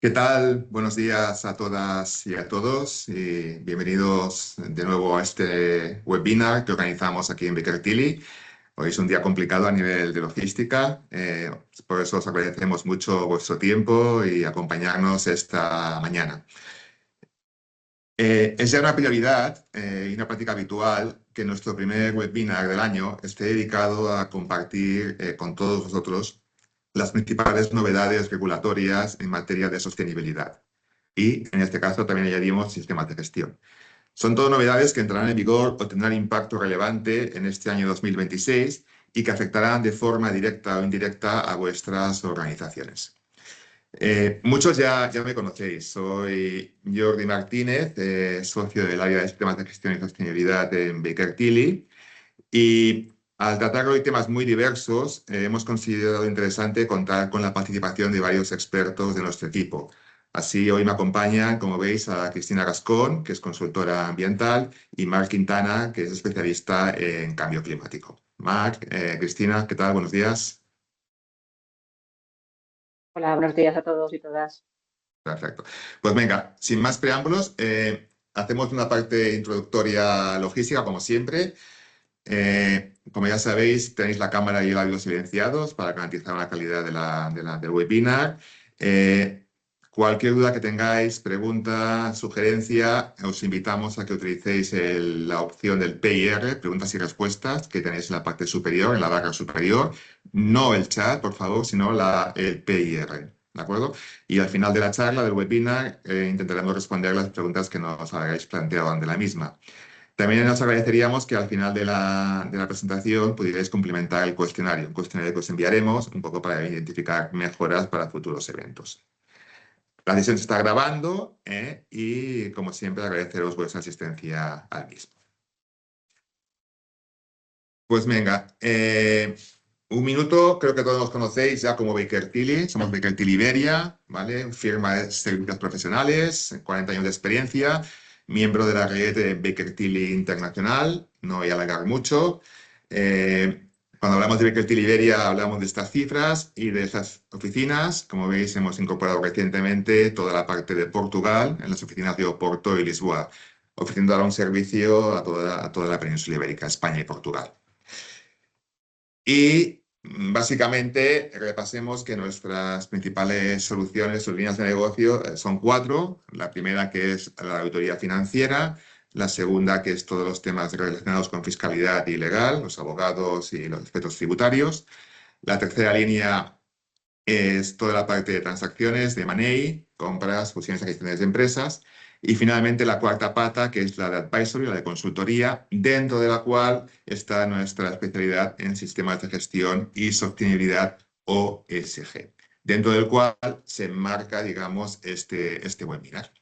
¿Qué tal? Buenos días a todas y a todos y bienvenidos de nuevo a este webinar que organizamos aquí en Baker Tilly. Hoy es un día complicado a nivel de logística, por eso os agradecemos mucho vuestro tiempo y acompañarnos esta mañana. Es ya una prioridad y una práctica habitual que nuestro primer webinar del año esté dedicado a compartir con todos vosotros las principales novedades regulatorias en materia de sostenibilidad. Y en este caso también añadimos sistemas de gestión. Son todo novedades que entrarán en vigor o tendrán impacto relevante en este año 2026 y que afectarán de forma directa o indirecta a vuestras organizaciones. Muchos ya me conocéis. Soy Jordi Martínez, socio del área de sistemas de gestión y sostenibilidad en Baker Tilly. Y al tratar hoy temas muy diversos, hemos considerado interesante contar con la participación de varios expertos de nuestro equipo. Así, hoy me acompañan, como veis, a Cristina Gascón, que es consultora ambiental, y Marc Quintana, que es especialista en cambio climático. Marc, Cristina, ¿qué tal? Buenos días. Hola, buenos días a todos y todas. Perfecto. Pues venga, sin más preámbulos, hacemos una parte introductoria logística, como siempre. Como ya sabéis, tenéis la cámara y el audio silenciados para garantizar la calidad del webinar. Cualquier duda que tengáis, pregunta, sugerencia, os invitamos a que utilicéis la opción del PIR, preguntas y respuestas, que tenéis en la parte superior, en la barra superior. No el chat, por favor, sino el PIR. ¿De acuerdo? Y al final de la charla, del webinar, intentaremos responder las preguntas que nos hayáis planteado ante la misma. También nos agradeceríamos que al final de la presentación pudierais complementar el cuestionario, un cuestionario que os enviaremos un poco para identificar mejoras para futuros eventos. La sesión se está grabando y, como siempre, agradeceros vuestra asistencia al mismo. Pues venga, un minuto, creo que todos nos conocéis ya como Baker Tilly, somos Baker Tilly Iberia, ¿vale? Firma de servicios profesionales, 40 años de experiencia, miembro de la red de Baker Tilly Internacional, no voy a alargar mucho. Cuando hablamos de Baker Tilly Iberia hablamos de estas cifras y de esas oficinas. Como veis, hemos incorporado recientemente toda la parte de Portugal en las oficinas de Oporto y Lisboa, ofreciendo ahora un servicio a toda la península ibérica, España y Portugal. Y básicamente repasemos que nuestras principales soluciones o líneas de negocio son cuatro. La primera, que es la auditoría financiera. La segunda, que es todos los temas relacionados con fiscalidad y legal, los abogados y los aspectos tributarios. La tercera línea es toda la parte de transacciones, de M&A, compras, fusiones y adquisiciones de empresas. Y finalmente la cuarta pata, que es la de advisory, la de consultoría, dentro de la cual está nuestra especialidad en sistemas de gestión y sostenibilidad o ESG, dentro del cual se enmarca, digamos, este webinar.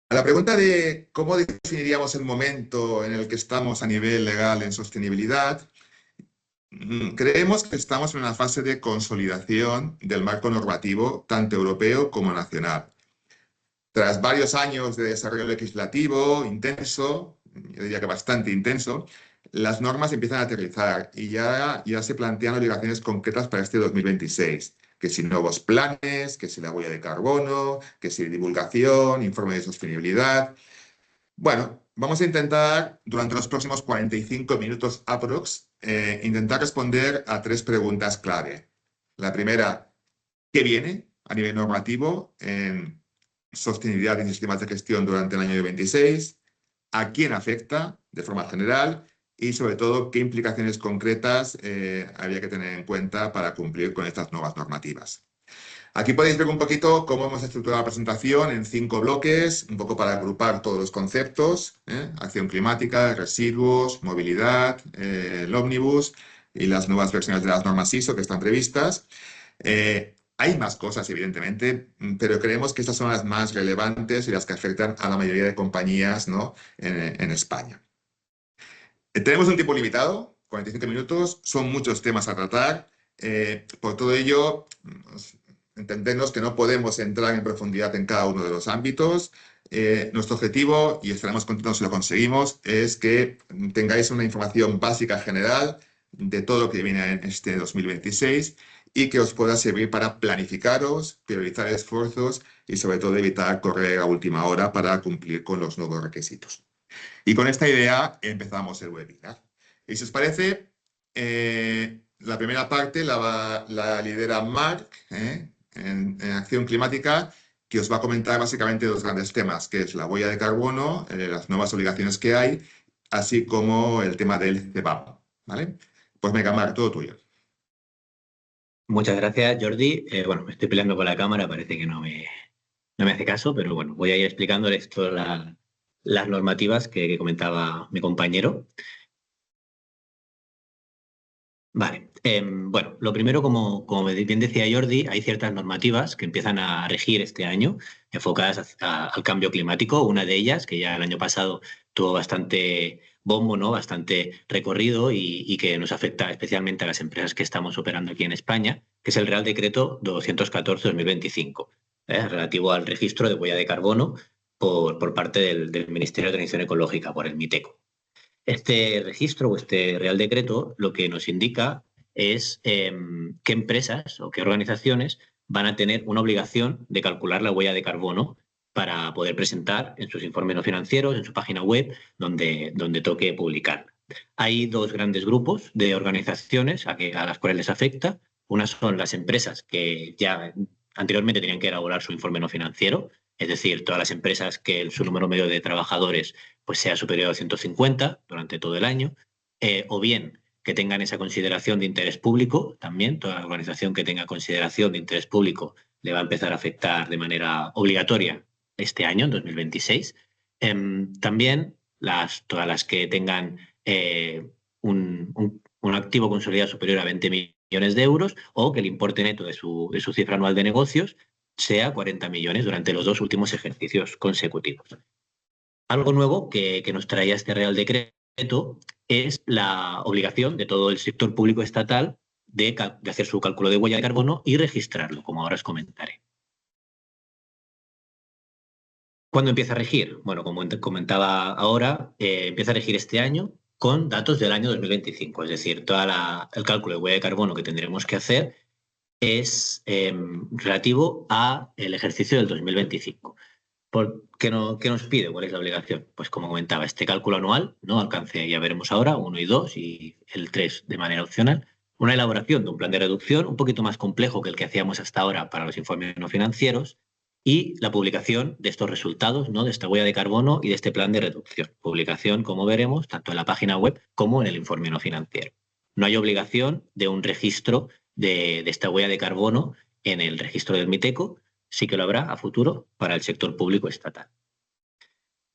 A la pregunta de cómo definiríamos el momento en el que estamos a nivel legal en sostenibilidad, creemos que estamos en una fase de consolidación del marco normativo, tanto europeo como nacional. Tras varios años de desarrollo legislativo intenso, yo diría que bastante intenso, las normas empiezan a aterrizar y ya se plantean obligaciones concretas para este 2026, que si nuevos planes, que si la huella de carbono, que si divulgación, informe de sostenibilidad. Bueno, vamos a intentar, durante los próximos 45 minutos aprox, intentar responder a tres preguntas clave. La primera, ¿qué viene a nivel normativo en sostenibilidad en sistemas de gestión durante el año 2026? ¿A quién afecta de forma general? Y sobre todo, ¿qué implicaciones concretas habría que tener en cuenta para cumplir con estas nuevas normativas? Aquí podéis ver un poquito cómo hemos estructurado la presentación en 5 bloques, un poco para agrupar todos los conceptos, acción climática, residuos, movilidad, el ómnibus y las nuevas versiones de las normas ISO que están previstas. Hay más cosas, evidentemente, pero creemos que estas son las más relevantes y las que afectan a la mayoría de compañías, ¿no?, en España. Tenemos un tiempo limitado, 45 minutos, son muchos temas a tratar. Por todo ello, entendernos que no podemos entrar en profundidad en cada uno de los ámbitos. Nuestro objetivo, y estaremos contentos si lo conseguimos, es que tengáis una información básica general de todo lo que viene en este 2026 y que os pueda servir para planificaros, priorizar esfuerzos y sobre todo evitar correr a última hora para cumplir con los nuevos requisitos. Y con esta idea empezamos el webinar. Y si os parece, la primera parte la lidera Marc, en Acción Climática, que os va a comentar básicamente dos grandes temas, que es la huella de carbono, las nuevas obligaciones que hay, así como el tema del CBAM, ¿vale? Pues venga, Marc, todo tuyo. Muchas gracias, Jordi. Bueno, me estoy peleando con la cámara, parece que no me hace caso, pero bueno, voy a ir explicándoles todas las normativas que comentaba mi compañero. Vale, bueno, lo primero, como bien decía Jordi, hay ciertas normativas que empiezan a regir este año enfocadas al cambio climático. Una de ellas, que ya el año pasado tuvo bastante bombo, ¿no? Bastante recorrido y que nos afecta especialmente a las empresas que estamos operando aquí en España, que es el Real Decreto 214-2025, relativo al registro de huella de carbono por parte del Ministerio de Transición Ecológica, por el MITECO. Este registro o este Real Decreto lo que nos indica es qué empresas o qué organizaciones van a tener una obligación de calcular la huella de carbono para poder presentar en sus informes no financieros, en su página web, donde toque publicar. Hay dos grandes grupos de organizaciones a las cuales les afecta. Unas son las empresas que ya anteriormente tenían que elaborar su informe no financiero, es decir, todas las empresas que su número medio de trabajadores pues sea superior a 150 durante todo el año, o bien que tengan esa consideración de interés público, también toda organización que tenga consideración de interés público le va a empezar a afectar de manera obligatoria este año, en 2026. También todas las que tengan un activo consolidado superior a 20 millones de euros o que el importe neto de su cifra anual de negocios sea 40 millones durante los dos últimos ejercicios consecutivos. Algo nuevo que nos traía este Real Decreto es la obligación de todo el sector público estatal de hacer su cálculo de huella de carbono y registrarlo, como ahora os comentaré. ¿Cuándo empieza a regir? Bueno, como comentaba ahora, empieza a regir este año con datos del año 2025, es decir, todo el cálculo de huella de carbono que tendremos que hacer es relativo al ejercicio del 2025. ¿Qué nos pide? ¿Cuál es la obligación? Pues como comentaba, este cálculo anual, ¿no? Alcance, ya veremos ahora, 1 y 2 y el 3 de manera opcional. Una elaboración de un plan de reducción un poquito más complejo que el que hacíamos hasta ahora para los informes no financieros y la publicación de estos resultados, ¿no? De esta huella de carbono y de este plan de reducción. Publicación, como veremos, tanto en la página web como en el informe no financiero. No hay obligación de un registro de esta huella de carbono en el registro del MITECO, sí que lo habrá a futuro para el sector público estatal.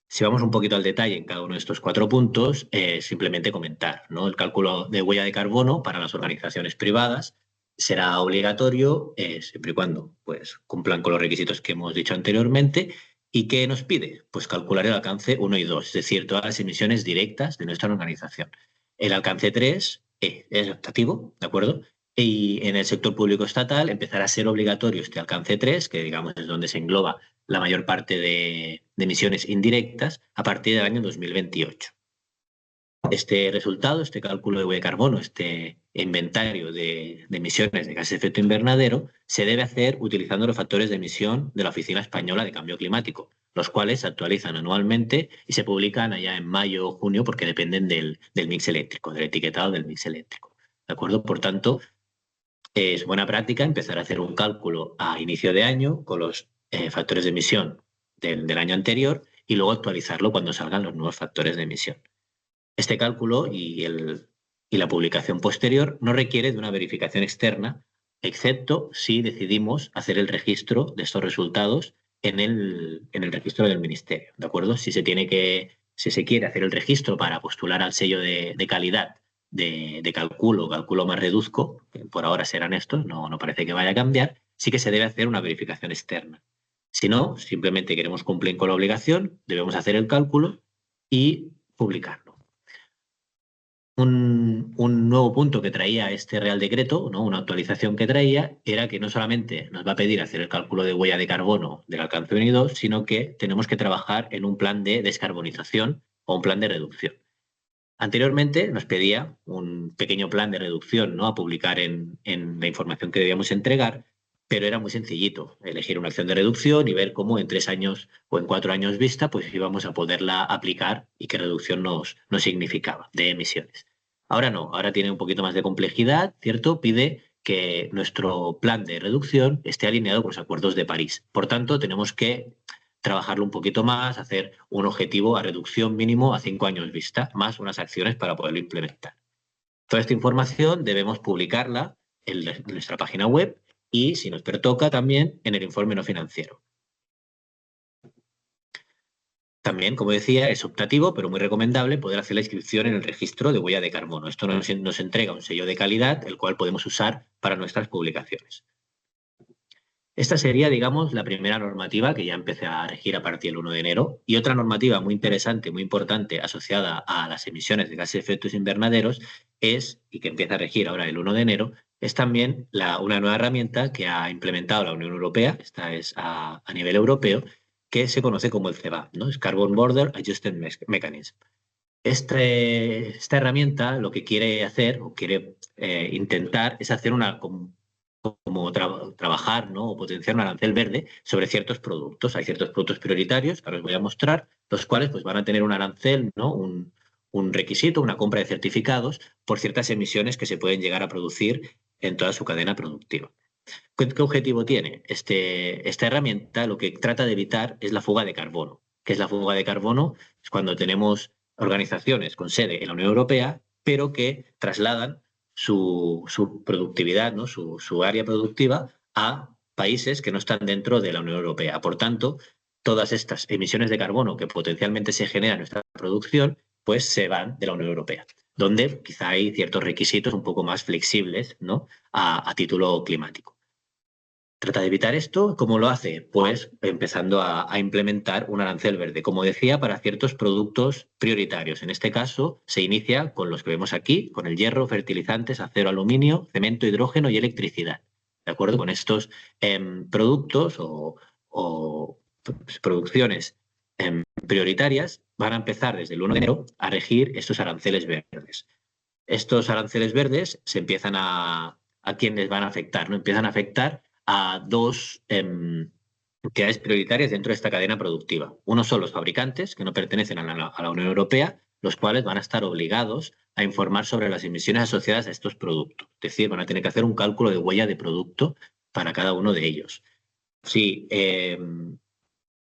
Si vamos un poquito al detalle en cada uno de estos 4 puntos, simplemente comentar, ¿no? El cálculo de huella de carbono para las organizaciones privadas será obligatorio siempre y cuando pues, cumplan con los requisitos que hemos dicho anteriormente. ¿Y qué nos pide? Pues calcular el alcance 1 y 2, es decir, todas las emisiones directas de nuestra organización. El alcance 3 es optativo, ¿de acuerdo? Y en el sector público estatal empezará a ser obligatorio este alcance 3, que digamos es donde se engloba la mayor parte de emisiones indirectas, a partir del año 2028. Este resultado, este cálculo de huella de carbono, este inventario de emisiones de gases de efecto invernadero, se debe hacer utilizando los factores de emisión de la Oficina Española de Cambio Climático, los cuales se actualizan anualmente y se publican allá en mayo o junio porque dependen del mix eléctrico, del etiquetado del mix eléctrico. ¿De acuerdo? Por tanto, es buena práctica empezar a hacer un cálculo a inicio de año con los factores de emisión del año anterior y luego actualizarlo cuando salgan los nuevos factores de emisión. Este cálculo y la publicación posterior no requiere de una verificación externa, excepto si decidimos hacer el registro de estos resultados en el registro del Ministerio, ¿de acuerdo? Si se quiere hacer el registro para postular al sello de calidad de cálculo más reduzco, que por ahora serán estos, no parece que vaya a cambiar, sí que se debe hacer una verificación externa. Si no, simplemente queremos cumplir con la obligación, debemos hacer el cálculo y publicarlo. Un nuevo punto que traía este Real Decreto, ¿no? Una actualización que traía, era que no solamente nos va a pedir hacer el cálculo de huella de carbono del alcance 1 y 2, sino que tenemos que trabajar en un plan de descarbonización o un plan de reducción. Anteriormente nos pedía un pequeño plan de reducción, ¿no?, a publicar en la información que debíamos entregar, pero era muy sencillito, elegir una acción de reducción y ver cómo en 3 años o en 4 años vista pues íbamos a poderla aplicar y qué reducción nos significaba de emisiones. Ahora no, ahora tiene un poquito más de complejidad, ¿cierto? Pide que nuestro plan de reducción esté alineado con los acuerdos de París. Por tanto, tenemos que trabajarlo un poquito más, hacer un objetivo a reducción mínimo a 5 años vista, más unas acciones para poderlo implementar. Toda esta información debemos publicarla en nuestra página web y, si nos pertoca, también en el informe no financiero. También, como decía, es optativo, pero muy recomendable poder hacer la inscripción en el registro de huella de carbono. Esto nos entrega un sello de calidad, el cual podemos usar para nuestras publicaciones. Esta sería, digamos, la primera normativa que ya empecé a regir a partir del 1 de enero. Y otra normativa muy interesante, muy importante, asociada a las emisiones de gases de efectos invernaderos es, y que empieza a regir ahora el 1 de enero, es también una nueva herramienta que ha implementado la Unión Europea, esta es a nivel europeo, que se conoce como el CBAM, ¿no? Es Carbon Border Adjustment Mechanism. Esta herramienta lo que quiere hacer o quiere intentar es hacer trabajar, ¿no?, o potenciar un arancel verde sobre ciertos productos. Hay ciertos productos prioritarios, que ahora os voy a mostrar, los cuales pues, van a tener un arancel, ¿no?, un requisito, una compra de certificados por ciertas emisiones que se pueden llegar a producir en toda su cadena productiva. ¿Qué objetivo tiene? Esta herramienta lo que trata de evitar es la fuga de carbono. ¿Qué es la fuga de carbono? Es cuando tenemos organizaciones con sede en la Unión Europea, pero que trasladan su productividad, ¿no?, su área productiva a países que no están dentro de la Unión Europea. Por tanto, todas estas emisiones de carbono que potencialmente se generan en nuestra producción, pues se van de la Unión Europea, donde quizá hay ciertos requisitos un poco más flexibles, ¿no?, a título climático. Trata de evitar esto. ¿Cómo lo hace? Pues empezando a implementar un arancel verde, como decía, para ciertos productos prioritarios. En este caso, se inicia con los que vemos aquí, con el hierro, fertilizantes, acero, aluminio, cemento, hidrógeno y electricidad. ¿De acuerdo? Con estos productos o producciones prioritarias van a empezar desde el 1 de enero a regir estos aranceles verdes. Estos aranceles verdes se empiezan a quiénes van a afectar, ¿no? Empiezan a afectar a dos entidades prioritarias dentro de esta cadena productiva. Uno son los fabricantes, que no pertenecen a la Unión Europea, los cuales van a estar obligados a informar sobre las emisiones asociadas a estos productos. Es decir, van a tener que hacer un cálculo de huella de producto para cada uno de ellos. Sí,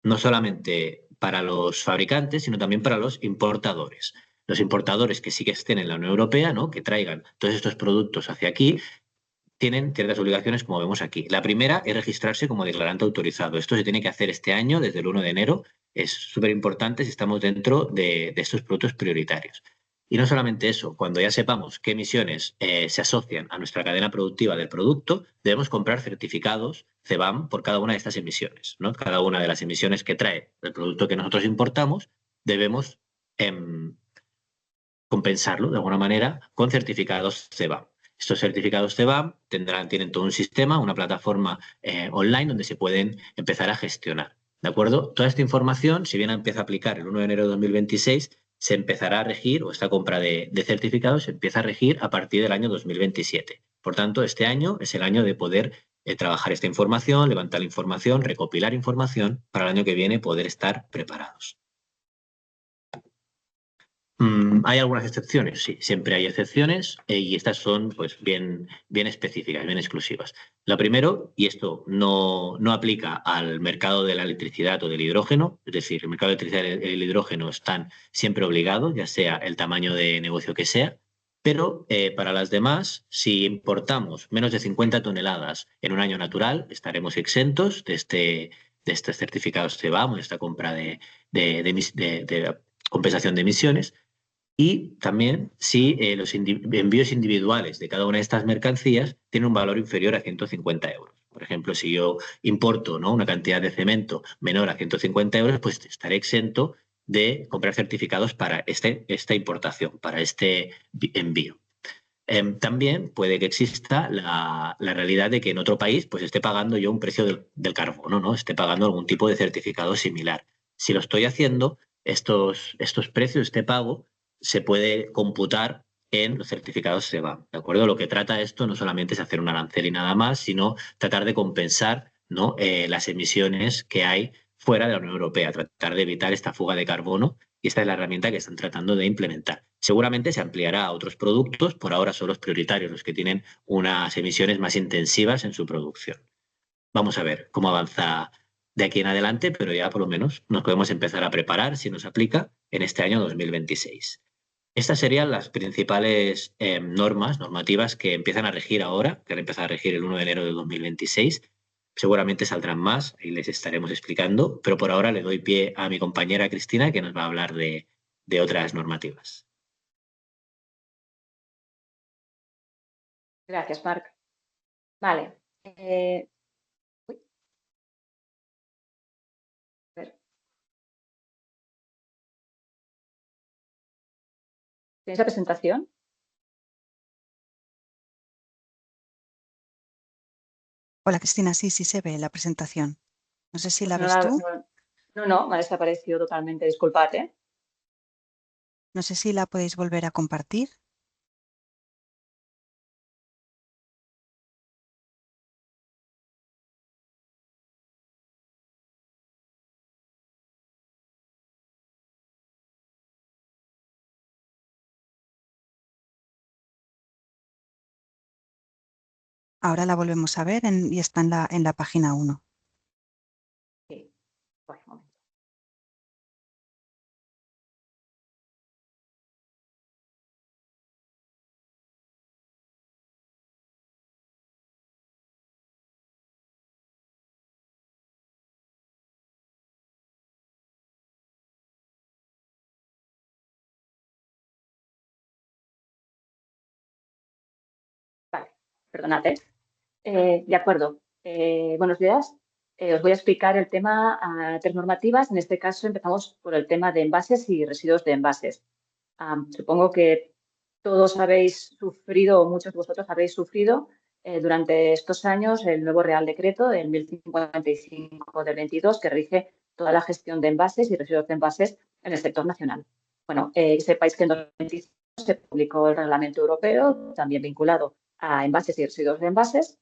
no solamente para los fabricantes, sino también para los importadores. Los importadores que sí que estén en la Unión Europea, ¿no?, que traigan todos estos productos hacia aquí, tienen ciertas obligaciones, como vemos aquí. La primera es registrarse como declarante autorizado. Esto se tiene que hacer este año, desde el 1 de enero. Es súper importante si estamos dentro de estos productos prioritarios. Y no solamente eso, cuando ya sepamos qué emisiones se asocian a nuestra cadena productiva del producto, debemos comprar certificados CBAM por cada una de estas emisiones, ¿no? Cada una de las emisiones que trae el producto que nosotros importamos, debemos compensarlo de alguna manera con certificados CBAM. Estos certificados CBAM tienen todo un sistema, una plataforma online donde se pueden empezar a gestionar. ¿De acuerdo? Toda esta información, si bien empieza a aplicar el 1 de enero de 2026, se empezará a regir, o esta compra de certificados se empieza a regir a partir del año 2027. Por tanto, este año es el año de poder trabajar esta información, levantar la información, recopilar información para el año que viene poder estar preparados. ¿Hay algunas excepciones? Sí, siempre hay excepciones y estas son pues, bien específicas, bien exclusivas. Lo primero, y esto no aplica al mercado de la electricidad o del hidrógeno, es decir, el mercado de la electricidad y el hidrógeno están siempre obligados, ya sea el tamaño de negocio que sea, pero para las demás, si importamos menos de 50 toneladas en un año natural, estaremos exentos de estos certificados CBAM, de esta compra de compensación de emisiones. Y también si los envíos individuales de cada una de estas mercancías tienen un valor inferior a 150 euros. Por ejemplo, si yo importo, ¿no?, una cantidad de cemento menor a 150 euros, pues estaré exento de comprar certificados para esta importación, para este envío. También puede que exista la realidad de que en otro país pues esté pagando yo un precio del carbono, ¿no?, esté pagando algún tipo de certificado similar. Si lo estoy haciendo, estos precios, este pago, se puede computar en los certificados CBAM, ¿de acuerdo? Lo que trata esto no solamente es hacer un arancel y nada más, sino tratar de compensar, ¿no? Las emisiones que hay fuera de la Unión Europea, tratar de evitar esta fuga de carbono, y esta es la herramienta que están tratando de implementar. Seguramente se ampliará a otros productos, por ahora son los prioritarios los que tienen unas emisiones más intensivas en su producción. Vamos a ver cómo avanza de aquí en adelante, pero ya por lo menos nos podemos empezar a preparar si nos aplica en este año 2026. Estas serían las principales normativas que empiezan a regir ahora, que han empezado a regir el 1 de enero de 2026. Seguramente saldrán más y les estaremos explicando, pero por ahora le doy pie a mi compañera Cristina, que nos va a hablar de otras normativas. Gracias, Marc. Vale. Uy, a ver. ¿Tienes la presentación? Hola, Cristina, sí se ve la presentación. No sé si Pues la no, ves tú. no, me ha desaparecido totalmente. Disculpad, ¿eh? No sé si la podéis volver a compartir. Ahora la volvemos a ver y está en la página 1. Sí. Por un momento. Vale, perdonad, ¿eh? De acuerdo. Buenos días. Os voy a explicar el tema a 3 normativas. En este caso empezamos por el tema de envases y residuos de envases. Supongo que todos habéis sufrido, o muchos de vosotros habéis sufrido durante estos años el nuevo Real Decreto del 1055 del 22 que rige toda la gestión de envases y residuos de envases en el sector nacional. Bueno, sepáis que en 2025 se publicó el Reglamento Europeo, también vinculado a envases y residuos de envases,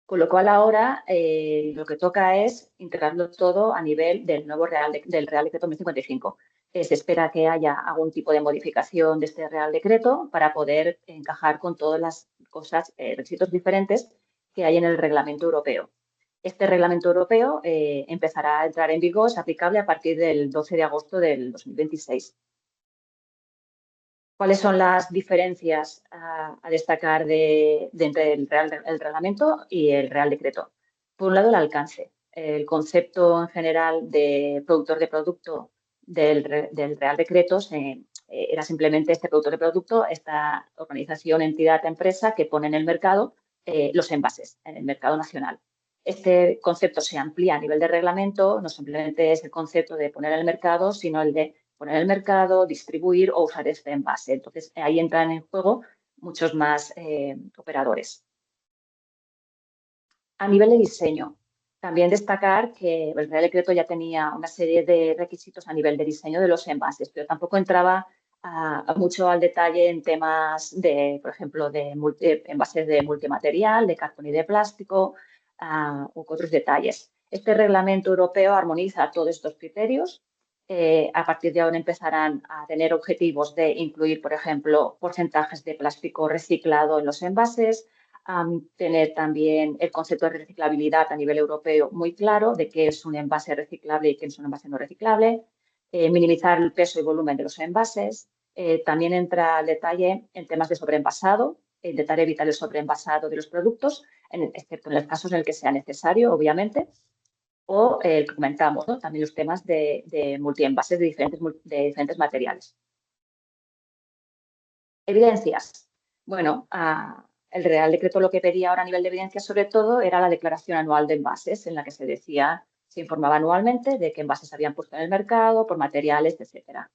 con lo cual ahora lo que toca es integrarlo todo a nivel del nuevo del Real Decreto 1055. Se espera que haya algún tipo de modificación de este Real Decreto para poder encajar con todas las cosas, requisitos diferentes que hay en el Reglamento Europeo. Este Reglamento Europeo empezará a entrar en vigor, es aplicable a partir del 12 de agosto del 2026. ¿Cuáles son las diferencias a destacar entre el reglamento y el Real Decreto? Por un lado, el alcance. El concepto en general de productor de producto del Real Decreto era simplemente este productor de producto, esta organización, entidad, empresa que pone en el mercado los envases, en el mercado nacional. Este concepto se amplía a nivel de reglamento, no simplemente es el concepto de poner en el mercado, sino el de poner en el mercado, distribuir o usar este envase. Entonces, ahí entran en juego muchos más operadores. A nivel de diseño, también destacar que el Real Decreto ya tenía una serie de requisitos a nivel de diseño de los envases, pero tampoco entraba mucho al detalle en temas de, por ejemplo, de envases de multimaterial, de cartón y de plástico, u otros detalles. Este reglamento europeo armoniza todos estos criterios. A partir de ahora empezarán a tener objetivos de incluir, por ejemplo, porcentajes de plástico reciclado en los envases, tener también el concepto de reciclabilidad a nivel europeo muy claro, de qué es un envase reciclable y qué es un envase no reciclable, minimizar el peso y volumen de los envases. También entra al detalle en temas de sobreenvasado, intentar evitar el sobreenvasado de los productos, excepto en los casos en el que sea necesario, obviamente. O el que comentamos, ¿no? También los temas de multienvases de diferentes materiales. Evidencias. Bueno, el Real Decreto lo que pedía ahora a nivel de evidencias, sobre todo, era la declaración anual de envases, en la que se informaba anualmente de qué envases habían puesto en el mercado, por materiales, etcétera.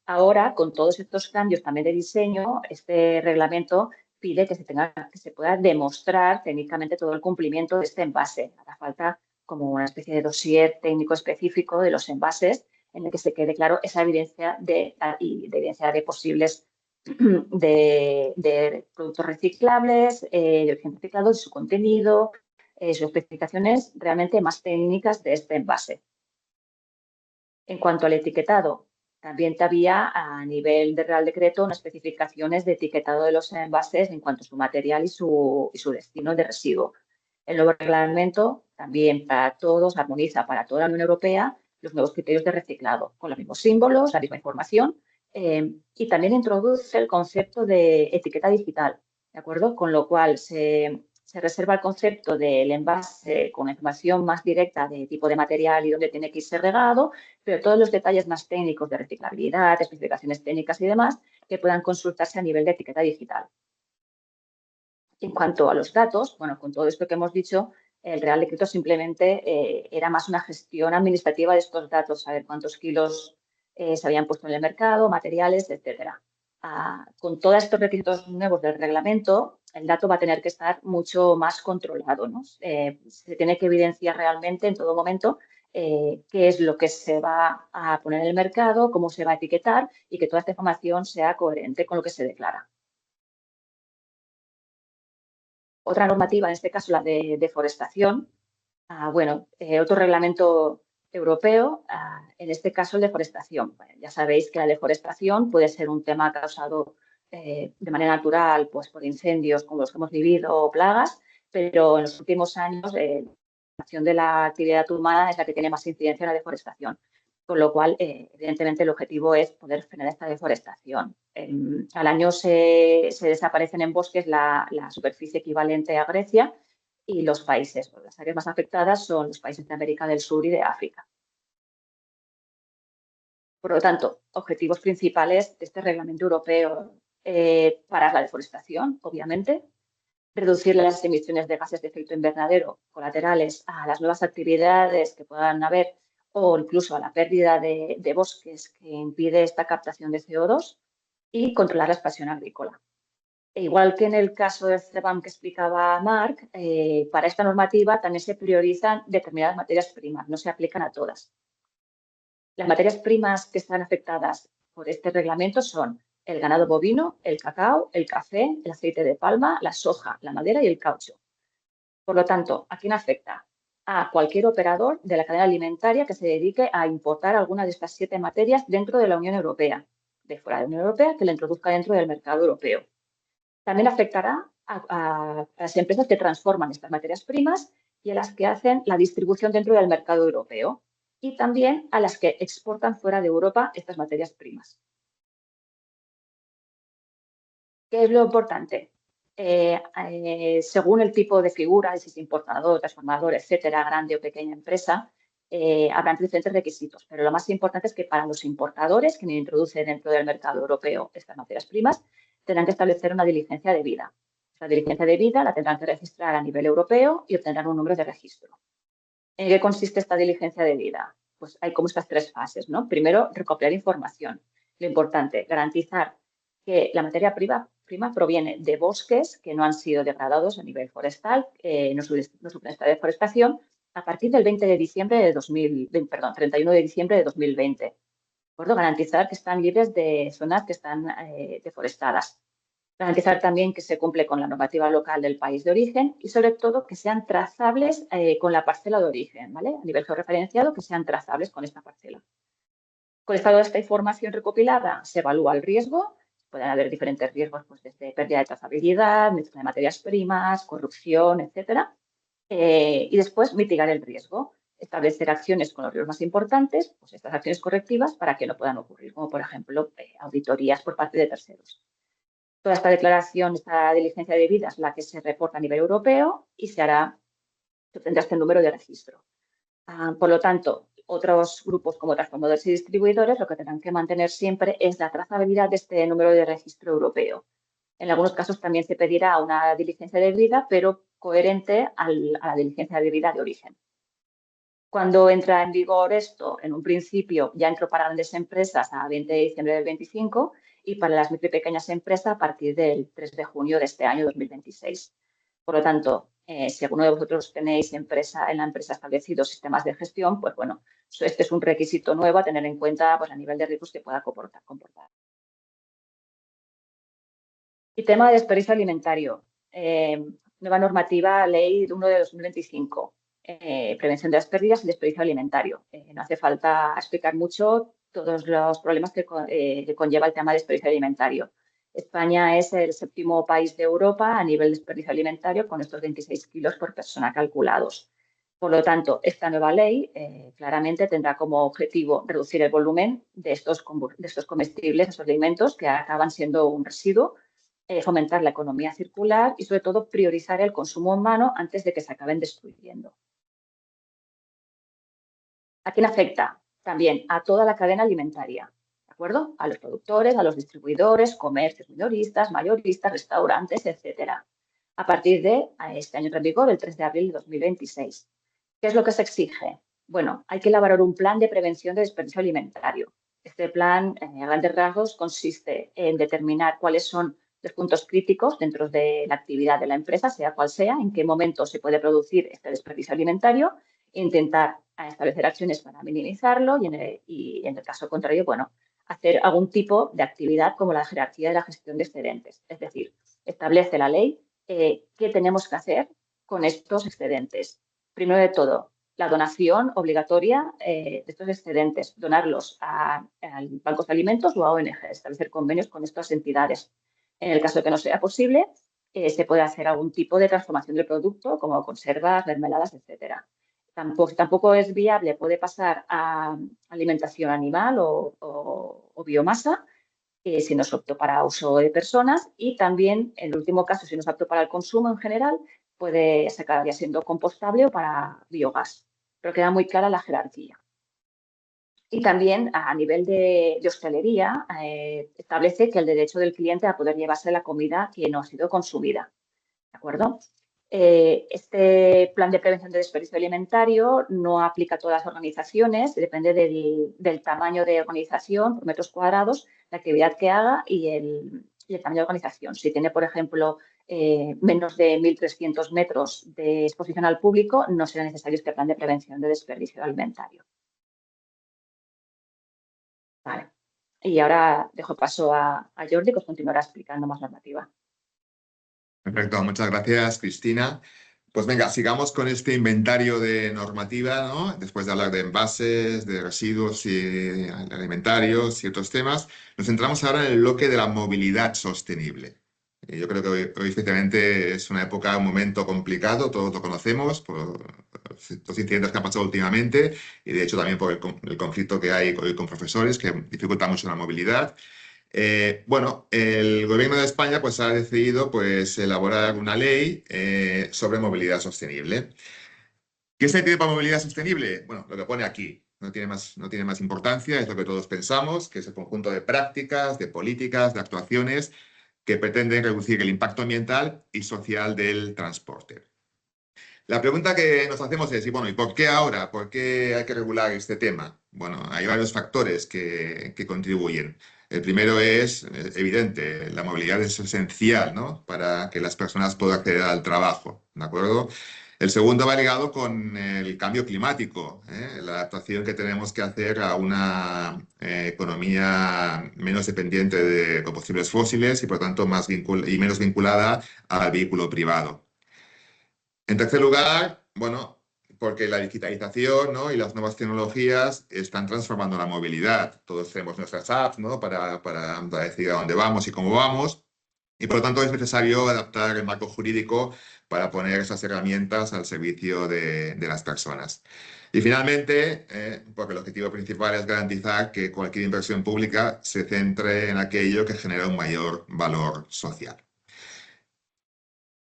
Ahora, con todos estos cambios también de diseño, este reglamento pide que se pueda demostrar técnicamente todo el cumplimiento de este envase. Hará falta como una especie de dossier técnico específico de los envases en el que se quede claro esa evidencia de posibles de productos reciclables, de origen reciclado, de su contenido, sus especificaciones realmente más técnicas de este envase. En cuanto al etiquetado, también había a nivel de Real Decreto unas especificaciones de etiquetado de los envases en cuanto a su material y su destino de residuo. El nuevo reglamento también para todos armoniza para toda la Unión Europea los nuevos criterios de reciclado, con los mismos símbolos, la misma información, y también introduce el concepto de etiqueta digital, ¿de acuerdo? Con lo cual se reserva el concepto del envase con información más directa de tipo de material y dónde tiene que ir segregado, pero todos los detalles más técnicos de reciclabilidad, especificaciones técnicas y demás, que puedan consultarse a nivel de etiqueta digital. En cuanto a los datos, bueno, con todo esto que hemos dicho, el Real Decreto simplemente era más una gestión administrativa de estos datos, saber cuántos kilos se habían puesto en el mercado, materiales, etcétera. Con todos estos requisitos nuevos del reglamento, el dato va a tener que estar mucho más controlado, ¿no? Se tiene que evidenciar realmente en todo momento qué es lo que se va a poner en el mercado, cómo se va a etiquetar y que toda esta información sea coherente con lo que se declara. Otra normativa, en este caso la de deforestación, otro reglamento europeo, en este caso el de deforestación. Bueno, ya sabéis que la deforestación puede ser un tema causado de manera natural pues, por incendios como los que hemos vivido o plagas, pero en los últimos años la acción de la actividad humana es la que tiene más incidencia en la deforestación. Con lo cual, evidentemente, el objetivo es poder frenar esta deforestación. Al año se desaparecen en bosques la superficie equivalente a Grecia y los países, las áreas más afectadas son los países de América del Sur y de África. Por lo tanto, objetivos principales de este reglamento europeo, parar la deforestación, obviamente, reducir las emisiones de gases de efecto invernadero colaterales a las nuevas actividades que puedan haber o incluso a la pérdida de bosques que impide esta captación de CO2 y controlar la expansión agrícola. E igual que en el caso del CBAM que explicaba Marc, para esta normativa también se priorizan determinadas materias primas, no se aplican a todas. Las materias primas que están afectadas por este reglamento son el ganado bovino, el cacao, el café, el aceite de palma, la soja, la madera y el caucho. Por lo tanto, ¿a quién afecta? A cualquier operador de la cadena alimentaria que se dedique a importar alguna de estas 7 materias dentro de la Unión Europea, de fuera de la Unión Europea, que la introduzca dentro del mercado europeo. También afectará a las empresas que transforman estas materias primas y a las que hacen la distribución dentro del mercado europeo y también a las que exportan fuera de Europa estas materias primas. ¿Qué es lo importante? Según el tipo de figura, si es importador, transformador, etcétera, grande o pequeña empresa, habrán diferentes requisitos, pero lo más importante es que para los importadores que introducen dentro del mercado europeo estas materias primas, tendrán que establecer una diligencia de vida. La diligencia de vida la tendrán que registrar a nivel europeo y obtendrán un número de registro. ¿En qué consiste esta diligencia de vida? Pues hay como estas 3 fases, ¿no? Primero, recopilar información. Lo importante, garantizar que la materia prima proviene de bosques que no han sido degradados a nivel forestal, no sufren esta deforestación, a partir del 31 de diciembre de 2020. ¿De acuerdo? Garantizar que están libres de zonas que están deforestadas. Garantizar también que se cumple con la normativa local del país de origen y, sobre todo, que sean trazables con la parcela de origen, ¿vale? A nivel georreferenciado, que sean trazables con esta parcela. Con toda esta información recopilada, se evalúa el riesgo. Pueden haber diferentes riesgos, pues desde pérdida de trazabilidad, mezcla de materias primas, corrupción, etcétera. Y después mitigar el riesgo. Establecer acciones con los riesgos más importantes, pues estas acciones correctivas para que no puedan ocurrir, como por ejemplo auditorías por parte de terceros. Toda esta declaración, esta diligencia de vida es la que se reporta a nivel europeo y se obtendrá este número de registro. Por lo tanto, otros grupos como transformadores y distribuidores lo que tendrán que mantener siempre es la trazabilidad de este número de registro europeo. En algunos casos también se pedirá una diligencia de vida, pero coherente a la diligencia de vida de origen. Cuando entra en vigor esto, en un principio ya entró para grandes empresas a 20 de diciembre del 25 y para las micro y pequeñas empresas a partir del 3 de junio de este año 2026. Por lo tanto, Si alguno de vosotros tenéis en la empresa establecidos sistemas de gestión, pues bueno, este es un requisito nuevo a tener en cuenta pues, a nivel de riesgos que pueda comportar. Y tema de desperdicio alimentario. Nueva normativa, ley 1 de 2025. Prevención de las pérdidas y desperdicio alimentario. No hace falta explicar mucho todos los problemas que conlleva el tema de desperdicio alimentario. España es el 7º país de Europa a nivel de desperdicio alimentario con estos 26 kilos por persona calculados. Por lo tanto, esta nueva ley claramente tendrá como objetivo reducir el volumen de estos comestibles, estos alimentos que acaban siendo un residuo, fomentar la economía circular y, sobre todo, priorizar el consumo humano antes de que se acaben destruyendo. ¿A quién afecta? También a toda la cadena alimentaria, ¿de acuerdo? A los productores, a los distribuidores, comercios minoristas, mayoristas, restaurantes, etcétera. A partir de este año en vigor, el 3 de abril de 2026. ¿Qué es lo que se exige? Bueno, hay que elaborar un plan de prevención de desperdicio alimentario. Este plan, a grandes rasgos, consiste en determinar cuáles son los puntos críticos dentro de la actividad de la empresa, sea cual sea, en qué momento se puede producir este desperdicio alimentario, e intentar establecer acciones para minimizarlo y en el caso contrario, bueno, hacer algún tipo de actividad como la jerarquía de la gestión de excedentes. Es decir, establece la ley qué tenemos que hacer con estos excedentes. Primero de todo, la donación obligatoria de estos excedentes, donarlos a bancos de alimentos o a ONG, establecer convenios con estas entidades. En el caso que no sea posible, se puede hacer algún tipo de transformación del producto, como conservas, mermeladas, etcétera. Tampoco es viable, puede pasar a alimentación animal o biomasa, si no es apto para uso de personas, y también, en el último caso, si no es apto para el consumo en general, se acabaría siendo compostable o para biogás, pero queda muy clara la jerarquía. Y también a nivel de hostelería establece que el derecho del cliente a poder llevarse la comida que no ha sido consumida, ¿de acuerdo? Este plan de prevención de desperdicio alimentario no aplica a todas las organizaciones, depende del tamaño de organización por metros cuadrados, la actividad que haga y el tamaño de organización. Si tiene, por ejemplo, menos de 1.300 metros de exposición al público, no será necesario este plan de prevención de desperdicio alimentario. Vale. Y ahora dejo paso a Jordi, que os continuará explicando más normativa. Perfecto, muchas gracias, Cristina. Pues venga, sigamos con este inventario de normativa, ¿no? Después de hablar de envases, de residuos y alimentarios y otros temas, nos centramos ahora en el bloque de la movilidad sostenible. Yo creo que hoy especialmente es una época, un momento complicado, todos lo conocemos por los incidentes que han pasado últimamente y de hecho también por el conflicto que hay hoy con profesores que dificulta mucho la movilidad. Bueno, el gobierno de España pues, ha decidido pues, elaborar una ley sobre movilidad sostenible. ¿Qué se entiende por movilidad sostenible? Bueno, lo que pone aquí no tiene más importancia, es lo que todos pensamos, que es el conjunto de prácticas, de políticas, de actuaciones que pretenden reducir el impacto ambiental y social del transporte. La pregunta que nos hacemos es, bueno, ¿y por qué ahora? ¿Por qué hay que regular este tema? Bueno, hay varios factores que contribuyen. El primero es evidente, la movilidad es esencial, ¿no? Para que las personas puedan acceder al trabajo, ¿de acuerdo? El segundo va ligado con el cambio climático, la adaptación que tenemos que hacer a una economía menos dependiente de combustibles fósiles y por tanto menos vinculada al vehículo privado. En tercer lugar, bueno, porque la digitalización, ¿no? Y las nuevas tecnologías están transformando la movilidad. Todos tenemos nuestras apps, ¿no? para decir a dónde vamos y cómo vamos. Y por lo tanto es necesario adaptar el marco jurídico para poner esas herramientas al servicio de las personas. Y finalmente, porque el objetivo principal es garantizar que cualquier inversión pública se centre en aquello que genera un mayor valor social.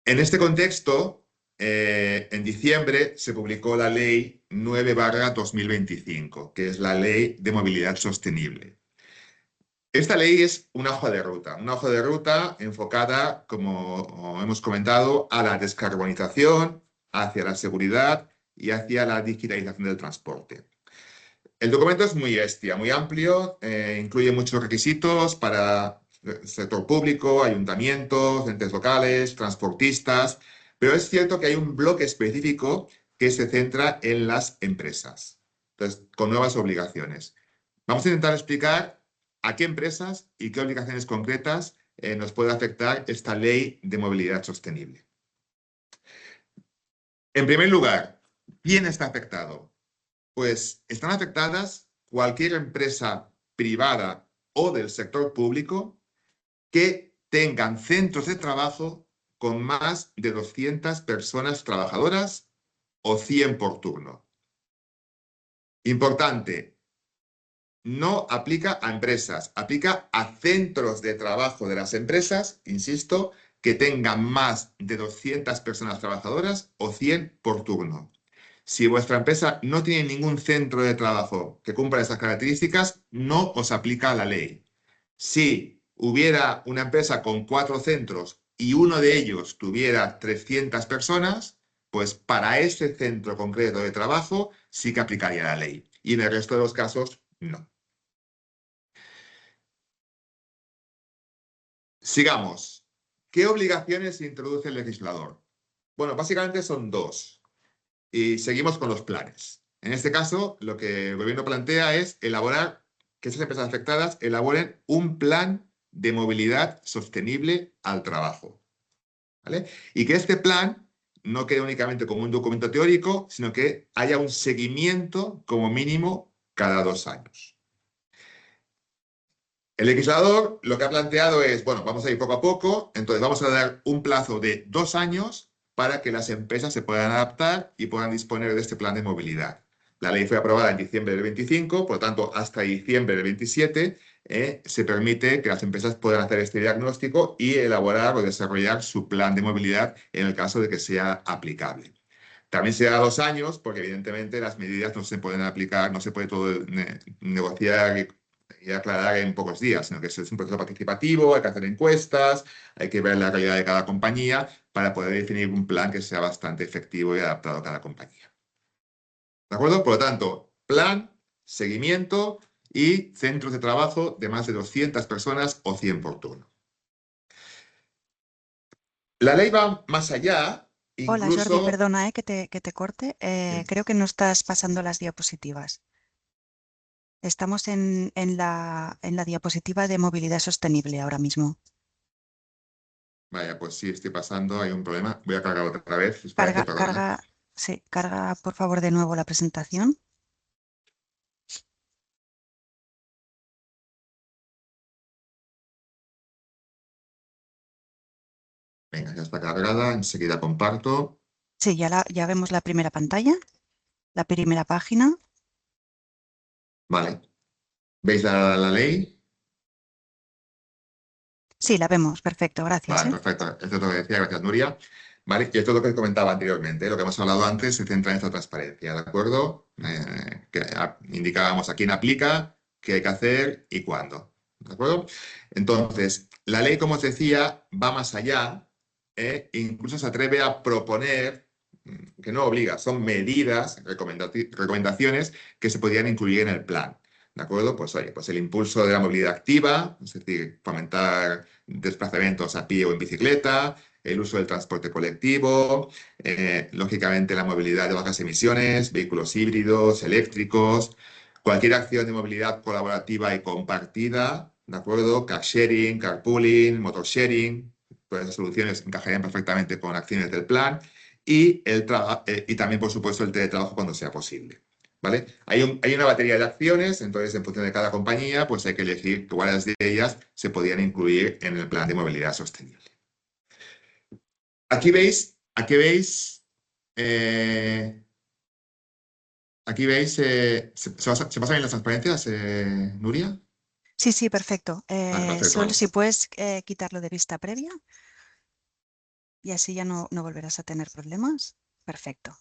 En este contexto, en diciembre se publicó la Ley 9/2025, que es la Ley de Movilidad Sostenible. Esta ley es una hoja de ruta enfocada, como hemos comentado, a la descarbonización, hacia la seguridad y hacia la digitalización del transporte. El documento es muy amplio, incluye muchos requisitos para el sector público, ayuntamientos, entes locales, transportistas, Pero es cierto que hay un bloque específico que se centra en las empresas, entonces, con nuevas obligaciones. Vamos a intentar explicar a qué empresas y qué obligaciones concretas nos puede afectar esta ley de movilidad sostenible. En primer lugar, ¿quién está afectado? Pues están afectadas cualquier empresa privada o del sector público que tengan centros de trabajo con más de 200 personas trabajadoras o 100 por turno. Importante, no aplica a empresas, aplica a centros de trabajo de las empresas, insisto, que tengan más de 200 personas trabajadoras o 100 por turno. Si vuestra empresa no tiene ningún centro de trabajo que cumpla esas características, no os aplica la ley. Si hubiera una empresa con 4 centros y uno de ellos tuviera 300 personas, pues para ese centro concreto de trabajo sí que aplicaría la ley. Y en el resto de los casos, no. Sigamos. ¿Qué obligaciones introduce el legislador? Bueno, básicamente son 2. Y seguimos con los planes. En este caso, lo que el gobierno plantea es elaborar, que esas empresas afectadas elaboren un plan de movilidad sostenible al trabajo. ¿Vale? Y que este plan no quede únicamente como un documento teórico, sino que haya un seguimiento como mínimo cada 2 años. El legislador lo que ha planteado es, bueno, vamos a ir poco a poco, entonces vamos a dar un plazo de 2 años para que las empresas se puedan adaptar y puedan disponer de este plan de movilidad. La ley fue aprobada en diciembre del 25, por lo tanto, hasta diciembre del 27 se permite que las empresas puedan hacer este diagnóstico y elaborar o desarrollar su plan de movilidad en el caso de que sea aplicable. También se da 2 años porque evidentemente las medidas no se pueden aplicar, no se puede todo negociar y aclarar en pocos días, sino que es un proceso participativo, hay que hacer encuestas, hay que ver la realidad de cada compañía para poder definir un plan que sea bastante efectivo y adaptado a cada compañía. ¿De acuerdo? Por lo tanto, plan, seguimiento y centros de trabajo de más de 200 personas o 100 por turno. La ley va más allá, Hola incluso... Jordi, perdona que te corte. Creo que no estás pasando las diapositivas. Estamos en la diapositiva de movilidad sostenible ahora mismo. Vaya, pues sí, estoy pasando, hay un problema. Voy a cargar otra vez. Carga por favor de nuevo la presentación. Venga, ya está cargada, enseguida comparto. Sí, ya vemos la primera pantalla, la primera página. Vale. ¿Veis la ley? Sí, la vemos, perfecto, gracias. Vale, perfecto. Esto es lo que decía, gracias Nuria. Vale, y esto es lo que comentaba anteriormente, lo que hemos hablado antes se centra en esta transparencia, ¿de acuerdo? Que indicábamos a quién aplica, qué hay que hacer y cuándo, ¿de acuerdo? Entonces, la ley, como os decía, va más allá, incluso se atreve a proponer, que no obliga, son medidas, recomendaciones que se podrían incluir en el plan. ¿De acuerdo? Pues oye, pues el impulso de la movilidad activa, es decir, fomentar desplazamientos a pie o en bicicleta, el uso del transporte colectivo, lógicamente la movilidad de bajas emisiones, vehículos híbridos, eléctricos, cualquier acción de movilidad colaborativa y compartida, ¿de acuerdo? Car sharing, carpooling, motor sharing, todas esas soluciones encajarían perfectamente con acciones del plan y también, por supuesto, el teletrabajo cuando sea posible. ¿Vale? Hay una batería de acciones, entonces en función de cada compañía, pues hay que elegir cuáles de ellas se podían incluir en el plan de movilidad sostenible. Aquí veis, ¿se pasan bien las transparencias, Nuria? Sí, perfecto. Perfecto. Solo si puedes quitarlo de vista previa y así ya no volverás a tener problemas. Perfecto.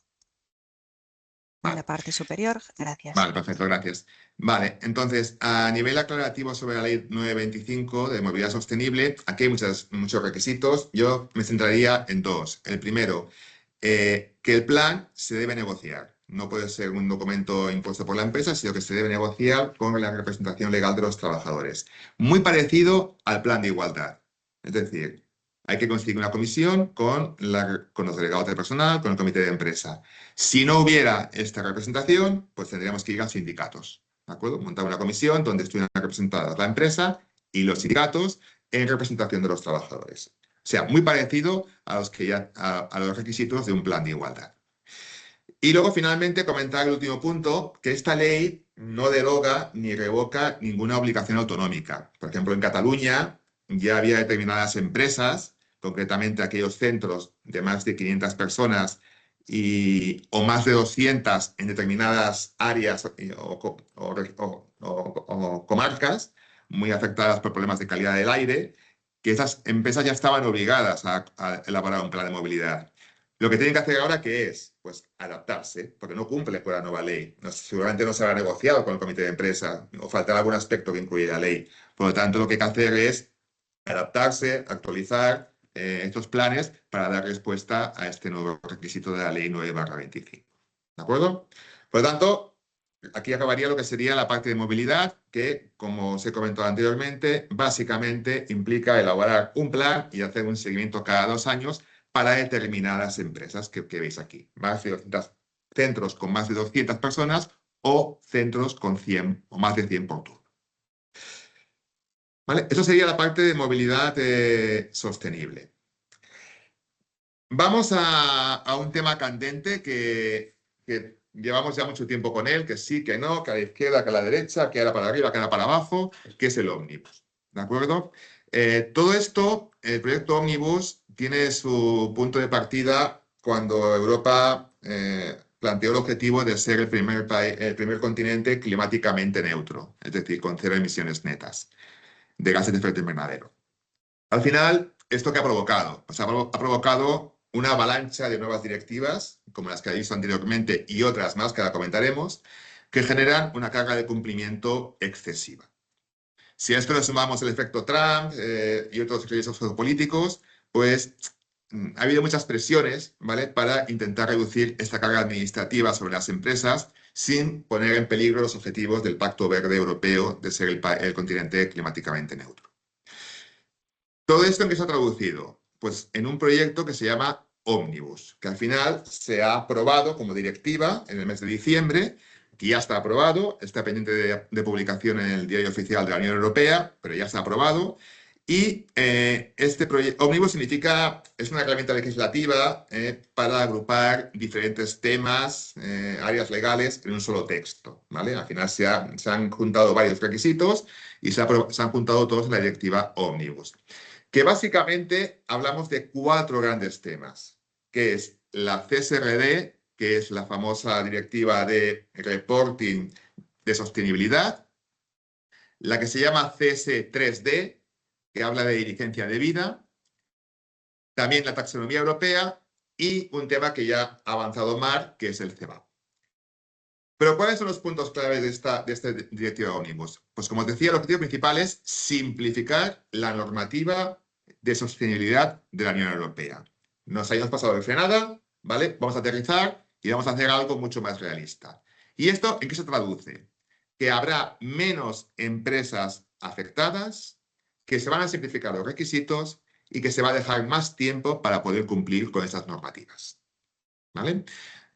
En la parte superior, gracias. Vale, perfecto, gracias. Vale, entonces, a nivel aclarativo sobre la ley 925 de movilidad sostenible, aquí hay muchos requisitos. Yo me centraría en 2. El primero, que el plan se debe negociar. No puede ser un documento impuesto por la empresa, sino que se debe negociar con la representación legal de los trabajadores. Muy parecido al plan de igualdad. Es decir, hay que conseguir una comisión con los delegados de personal, con el comité de empresa. Si no hubiera esta representación, pues tendríamos que ir a sindicatos, ¿de acuerdo? Montar una comisión donde estuvieran representadas la empresa y los sindicatos en representación de los trabajadores. O sea, muy parecido a los requisitos de un plan de igualdad. Y luego, finalmente, comentar el último punto, que esta ley no deroga ni revoca ninguna obligación autonómica. Por ejemplo, en Cataluña ya había determinadas empresas, concretamente aquellos centros de más de 500 personas o más de 200 en determinadas áreas o comarcas muy afectadas por problemas de calidad del aire, que esas empresas ya estaban obligadas a elaborar un plan de movilidad. Lo que tienen que hacer ahora, ¿qué es? Pues adaptarse, porque no cumple con la nueva ley. Seguramente no se habrá negociado con el comité de empresa o faltará algún aspecto que incluye la ley. Por lo tanto, lo que hay que hacer es adaptarse, actualizar estos planes para dar respuesta a este nuevo requisito de la ley 9/25. ¿De acuerdo? Por lo tanto, aquí acabaría lo que sería la parte de movilidad, que, como os he comentado anteriormente, básicamente implica elaborar un plan y hacer un seguimiento cada 2 años para determinadas empresas que veis aquí. Centros con más de 200 personas o centros con 100 o más de 100 por turno. ¿Vale? Eso sería la parte de movilidad sostenible. Vamos a un tema candente que llevamos ya mucho tiempo con él, que sí, que no, que a la izquierda, que a la derecha, que ahora para arriba, que ahora para abajo, que es el ómnibus. ¿De acuerdo? Todo esto, el proyecto ómnibus, tiene su punto de partida cuando Europa planteó el objetivo de ser el primer continente climáticamente neutro, es decir, con 0 emisiones netas de gases de efecto invernadero. Al final, ¿esto qué ha provocado? Pues ha provocado una avalancha de nuevas directivas, como las que he visto anteriormente y otras más que ahora comentaremos, que generan una carga de cumplimiento excesiva. Si a esto le sumamos el efecto Trump y otros riesgos geopolíticos, pues ha habido muchas presiones, ¿vale?, para intentar reducir esta carga administrativa sobre las empresas sin poner en peligro los objetivos del Pacto Verde Europeo de ser el continente climáticamente neutro. ¿Todo esto en qué se ha traducido? Pues en un proyecto que se llama Ómnibus, que al final se ha aprobado como directiva en el mes de diciembre, que ya está aprobado, está pendiente de publicación en el Diario Oficial de la Unión Europea, pero ya está aprobado. Y este proyecto Ómnibus es una herramienta legislativa para agrupar diferentes temas, áreas legales en un solo texto, ¿vale? Al final se han juntado varios requisitos y se han juntado todos en la directiva Ómnibus, que básicamente hablamos de 4 grandes temas, que es la CSRD, que es la famosa directiva de reporting de sostenibilidad, la que se llama CS3D, que habla de diligencia debida, también la taxonomía europea y un tema que ya ha avanzado Mar, que es el CBAM. Pero ¿cuáles son los puntos claves de esta directiva Ómnibus? Pues como os decía, el objetivo principal es simplificar la normativa de sostenibilidad de la Unión Europea. Nos hayamos pasado de frenada, ¿vale? Vamos a aterrizar y vamos a hacer algo mucho más realista. ¿Y esto en qué se traduce? Que habrá menos empresas afectadas, que se van a simplificar los requisitos y que se va a dejar más tiempo para poder cumplir con estas normativas, ¿vale?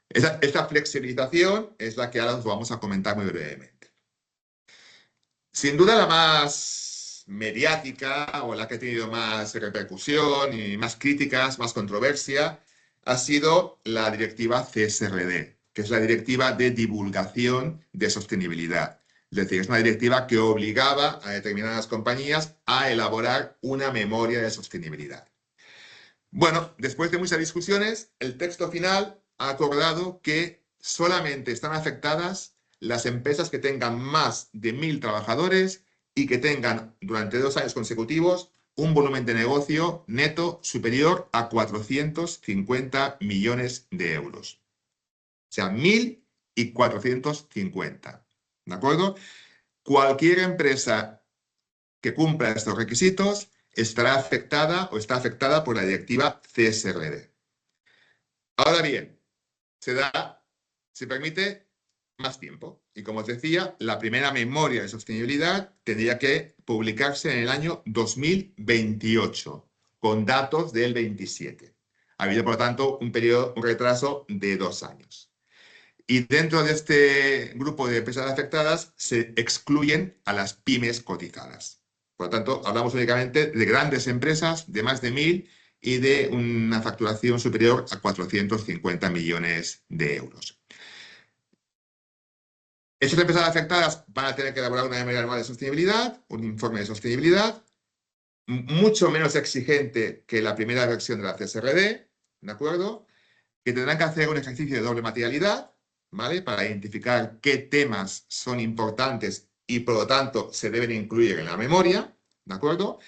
Esta flexibilización es la que ahora os vamos a comentar muy brevemente. Sin duda la más mediática o la que ha tenido más repercusión y más críticas, más controversia, ha sido la directiva CSRD, que es la directiva de divulgación de sostenibilidad. Es decir, es una directiva que obligaba a determinadas compañías a elaborar una memoria de sostenibilidad. Bueno, después de muchas discusiones, el texto final ha acordado que solamente están afectadas las empresas que tengan más de 1.000 trabajadores y que tengan durante 2 años consecutivos un volumen de negocio neto superior a 450 millones de euros. O sea, 1.000 y 450. ¿De acuerdo? Cualquier empresa que cumpla estos requisitos estará afectada o está afectada por la directiva CSRD. Ahora bien, se permite más tiempo. Y como os decía, la primera memoria de sostenibilidad tendría que publicarse en el año 2028. con datos del 27. Ha habido, por lo tanto, un retraso de 2 años. Y dentro de este grupo de empresas afectadas se excluyen a las pymes cotizadas. Por lo tanto, hablamos únicamente de grandes empresas de más de 1.000 y de una facturación superior a 450 millones de euros. Estas empresas afectadas van a tener que elaborar una memoria anual de sostenibilidad, un informe de sostenibilidad, mucho menos exigente que la primera versión de la CSRD, ¿de acuerdo? Que tendrán que hacer un ejercicio de doble materialidad, ¿vale? Para identificar qué temas son importantes y, por lo tanto, se deben incluir en la memoria, ¿de acuerdo?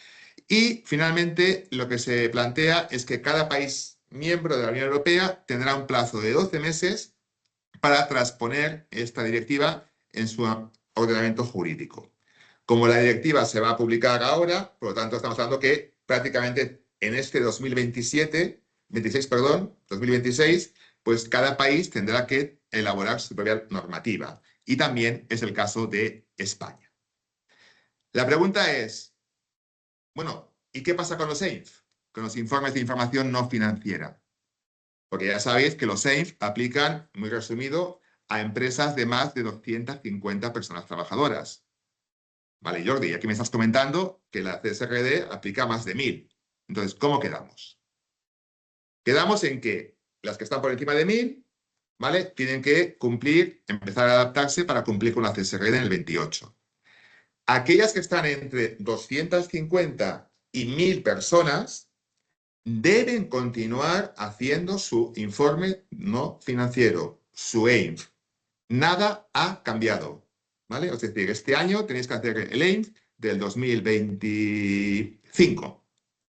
Y, finalmente, lo que se plantea es que cada país miembro de la Unión Europea tendrá un plazo de 12 meses para transponer esta directiva en su ordenamiento jurídico. Como la directiva se va a publicar ahora, por lo tanto, estamos hablando que prácticamente en este 2026, pues cada país tendrá que elaborar su propia normativa. Y también es el caso de España. La pregunta es, bueno, ¿y qué pasa con los EINF? Con los informes de información no financiera. Porque ya sabéis que los EINF aplican, muy resumido, a empresas de más de 250 personas trabajadoras. Vale, Jordi, aquí me estás comentando que la CSRD aplica a más de 1.000. Entonces, ¿cómo quedamos? Quedamos en que las que están por encima de 1.000, ¿vale? Tienen que empezar a adaptarse para cumplir con la CSRD en el 28. Aquellas que están entre 250 y 1.000 personas deben continuar haciendo su informe no financiero, su EINF. Nada ha cambiado, ¿vale? Es decir, este año tenéis que hacer el EINF del 2025,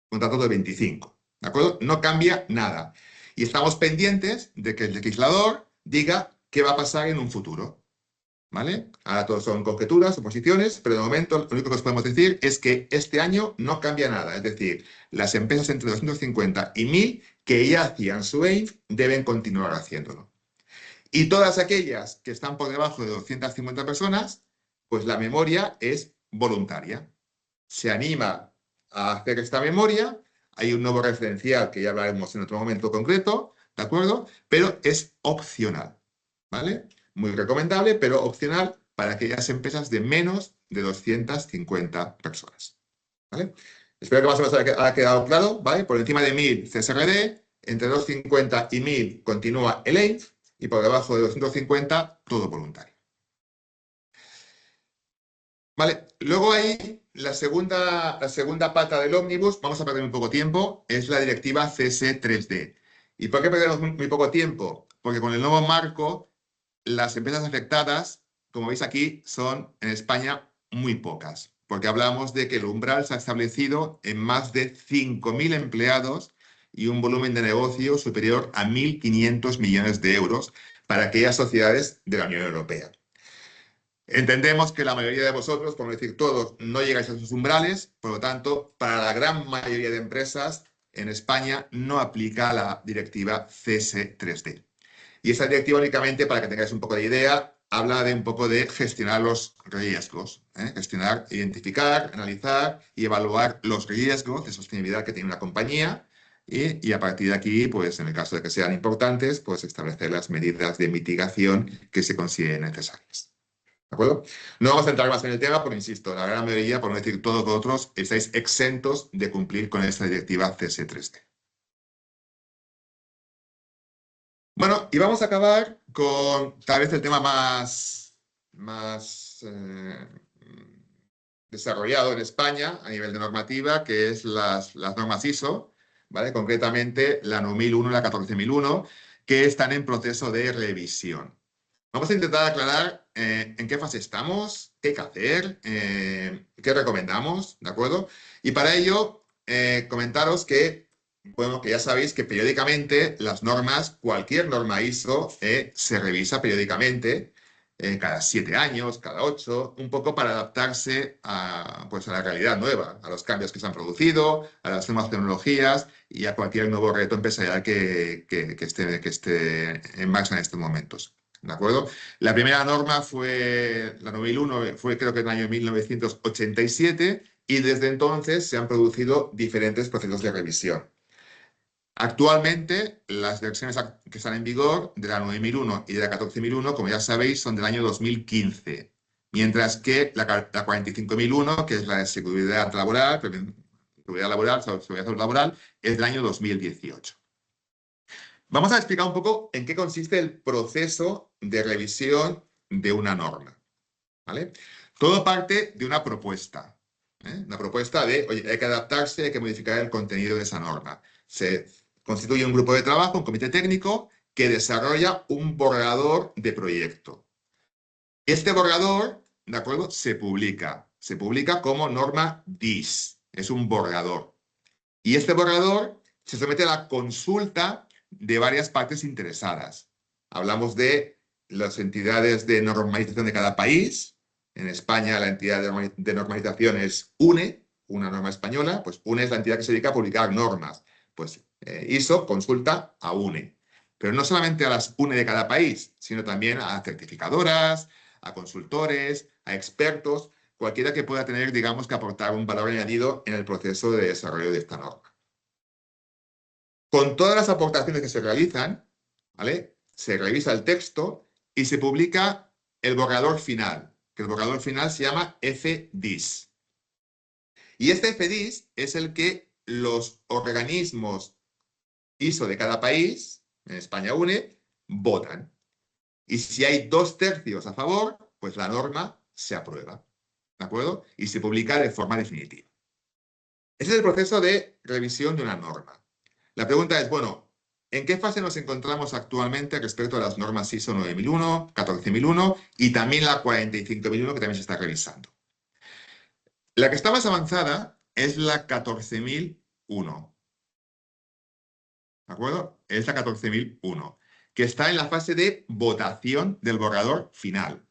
contrato de 25, ¿de acuerdo? No cambia nada. Y estamos pendientes de que el legislador diga qué va a pasar en un futuro, ¿vale? Ahora todos son conjeturas, suposiciones, pero de momento lo único que os podemos decir es que este año no cambia nada. Es decir, las empresas entre 250 y 1.000 que ya hacían su EINF deben continuar haciéndolo. Y todas aquellas que están por debajo de 250 personas, pues la memoria es voluntaria. Se anima a hacer esta memoria. Hay un nuevo referencial que ya hablaremos en otro momento concreto, ¿de acuerdo? Pero es opcional, ¿vale? Muy recomendable, pero opcional para aquellas empresas de menos de 250 personas, ¿vale? Espero que más o menos haya quedado claro, ¿vale? Por encima de 1.000 CSRD, entre 250 y 1.000 continúa el EINF y por debajo de 250 todo voluntario. Vale, luego hay la segunda pata del ómnibus, vamos a perder muy poco tiempo, es la directiva CS3D. ¿Y por qué perdemos muy poco tiempo? Porque con el nuevo marco, las empresas afectadas, como veis aquí, son en España muy pocas, porque hablamos de que el umbral se ha establecido en más de 5.000 empleados y un volumen de negocio superior a 1.500 millones de euros para aquellas sociedades de la Unión Europea. Entendemos que la mayoría de vosotros, por no decir todos, no llegáis a esos umbrales, por lo tanto, para la gran mayoría de empresas en España no aplica la directiva CS3D. Y esta directiva únicamente, para que tengáis un poco de idea, habla de un poco de gestionar los riesgos, gestionar, identificar, analizar y evaluar los riesgos de sostenibilidad que tiene una compañía y a partir de aquí, pues en el caso de que sean importantes, pues establecer las medidas de mitigación que se consideren necesarias. ¿De acuerdo? No vamos a entrar más en el tema, porque insisto, la gran mayoría, por no decir todos vosotros, estáis exentos de cumplir con esta directiva CS3D. Bueno, y vamos a acabar con tal vez el tema más desarrollado en España a nivel de normativa, que es las normas ISO, ¿vale? Concretamente la 9001 y la 14001, que están en proceso de revisión. Vamos a intentar aclarar en qué fase estamos, qué hay que hacer, qué recomendamos, ¿de acuerdo? Y para ello, comentaros que, bueno, que ya sabéis que periódicamente las normas, cualquier norma ISO, se revisa periódicamente, cada 7 años, cada 8, un poco para adaptarse pues a la realidad nueva, a los cambios que se han producido, a las nuevas tecnologías y a cualquier nuevo reto empresarial que esté en marcha en estos momentos. ¿De acuerdo? La primera norma fue, la 9001, fue creo que en el año 1987 y desde entonces se han producido diferentes procesos de revisión. Actualmente, las versiones que están en vigor de la 9001 y de la 14001, como ya sabéis, son del año 2015, mientras que la 45001, que es la de seguridad laboral, seguridad laboral, es del año 2018. Vamos a explicar un poco en qué consiste el proceso de revisión de una norma, ¿vale? Todo parte de una propuesta, ¿eh? Una propuesta de, oye, hay que adaptarse, hay que modificar el contenido de esa norma. Se constituye un grupo de trabajo, un comité técnico, que desarrolla un borrador de proyecto. Este borrador, ¿de acuerdo?, se publica. Se publica como norma DIS. Es un borrador. Y este borrador se somete a la consulta de varias partes interesadas. Hablamos de las entidades de normalización de cada país. En España la entidad de normalización es UNE, una norma española. Pues UNE es la entidad que se dedica a publicar normas. Pues ISO consulta a UNE. Pero no solamente a las UNE de cada país, sino también a certificadoras, a consultores, a expertos, cualquiera que pueda tener, digamos, que aportar un valor añadido en el proceso de desarrollo de esta norma. Con todas las aportaciones que se realizan, ¿vale?, se revisa el texto y se publica el borrador final, que el borrador final se llama FDIS. Y este FDIS es el que los organismos ISO de cada país, en España UNE, votan. Y si hay 2/3 a favor, pues la norma se aprueba, ¿de acuerdo? Y se publica de forma definitiva. Ese es el proceso de revisión de una norma. La pregunta es, bueno, ¿en qué fase nos encontramos actualmente respecto a las normas ISO 9001, 14001 y también la 45001 que también se está revisando? La que está más avanzada es la 14001. ¿De acuerdo? Es la 14001, que está en la fase de votación del borrador final.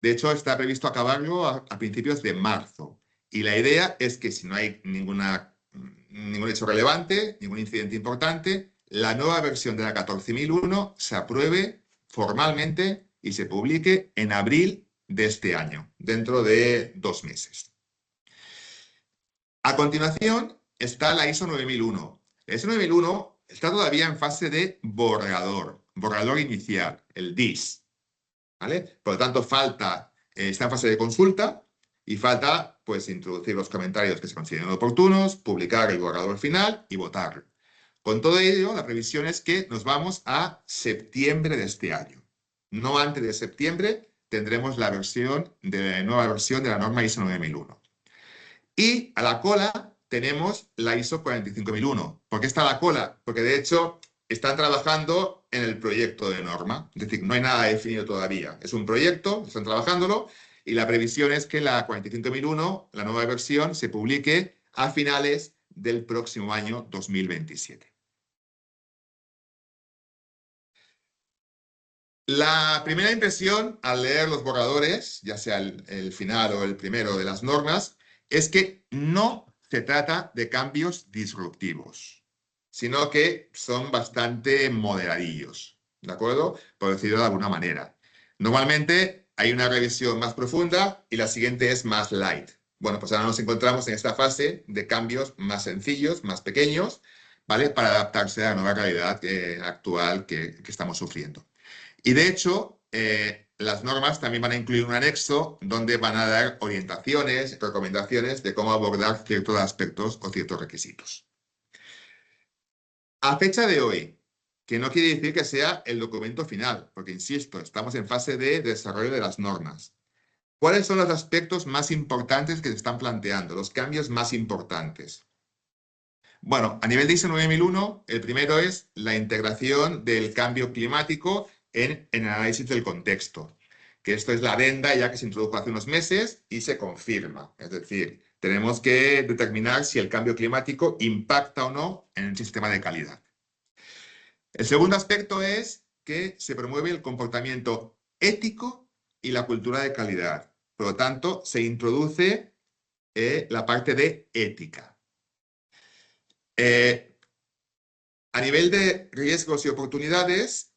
De hecho, está previsto acabarlo a principios de marzo. Y la idea es que si no hay ningún hecho relevante, ningún incidente importante, la nueva versión de la 14001 se apruebe formalmente y se publique en abril de este año, dentro de 2 meses. A continuación está la ISO 9001. La ISO 9001 está todavía en fase de borrador inicial, el DIS, ¿vale? Por lo tanto, está en fase de consulta y falta, pues, introducir los comentarios que se consideren oportunos, publicar el borrador final y votarlo. Con todo ello, la previsión es que nos vamos a septiembre de este año. No antes de septiembre tendremos la nueva versión de la norma ISO 9001. Y a la cola tenemos la ISO 45001. ¿Por qué está a la cola? Porque de hecho están trabajando en el proyecto de norma. Es decir, no hay nada definido todavía. Es un proyecto, están trabajándolo y la previsión es que la 45001, la nueva versión, se publique a finales del próximo año 2027. La primera impresión al leer los borradores, ya sea el final o el primero de las normas, es que no se trata de cambios disruptivos, sino que son bastante moderadillos, ¿de acuerdo? Por decirlo de alguna manera. Normalmente hay una revisión más profunda y la siguiente es más light. Bueno, pues ahora nos encontramos en esta fase de cambios más sencillos, más pequeños, ¿vale?, para adaptarse a la nueva realidad actual que estamos sufriendo. Y de hecho, las normas también van a incluir un anexo donde van a dar orientaciones, recomendaciones de cómo abordar ciertos aspectos o ciertos requisitos. A fecha de hoy, que no quiere decir que sea el documento final, porque insisto, estamos en fase de desarrollo de las normas. ¿Cuáles son los aspectos más importantes que se están planteando, los cambios más importantes? Bueno, a nivel de ISO 9001, el primero es la integración del cambio climático en el análisis del contexto, que esto es la adenda ya que se introdujo hace unos meses y se confirma. Es decir, tenemos que determinar si el cambio climático impacta o no en el sistema de calidad. El segundo aspecto es que se promueve el comportamiento ético y la cultura de calidad. Por lo tanto, se introduce la parte de ética. A nivel de riesgos y oportunidades,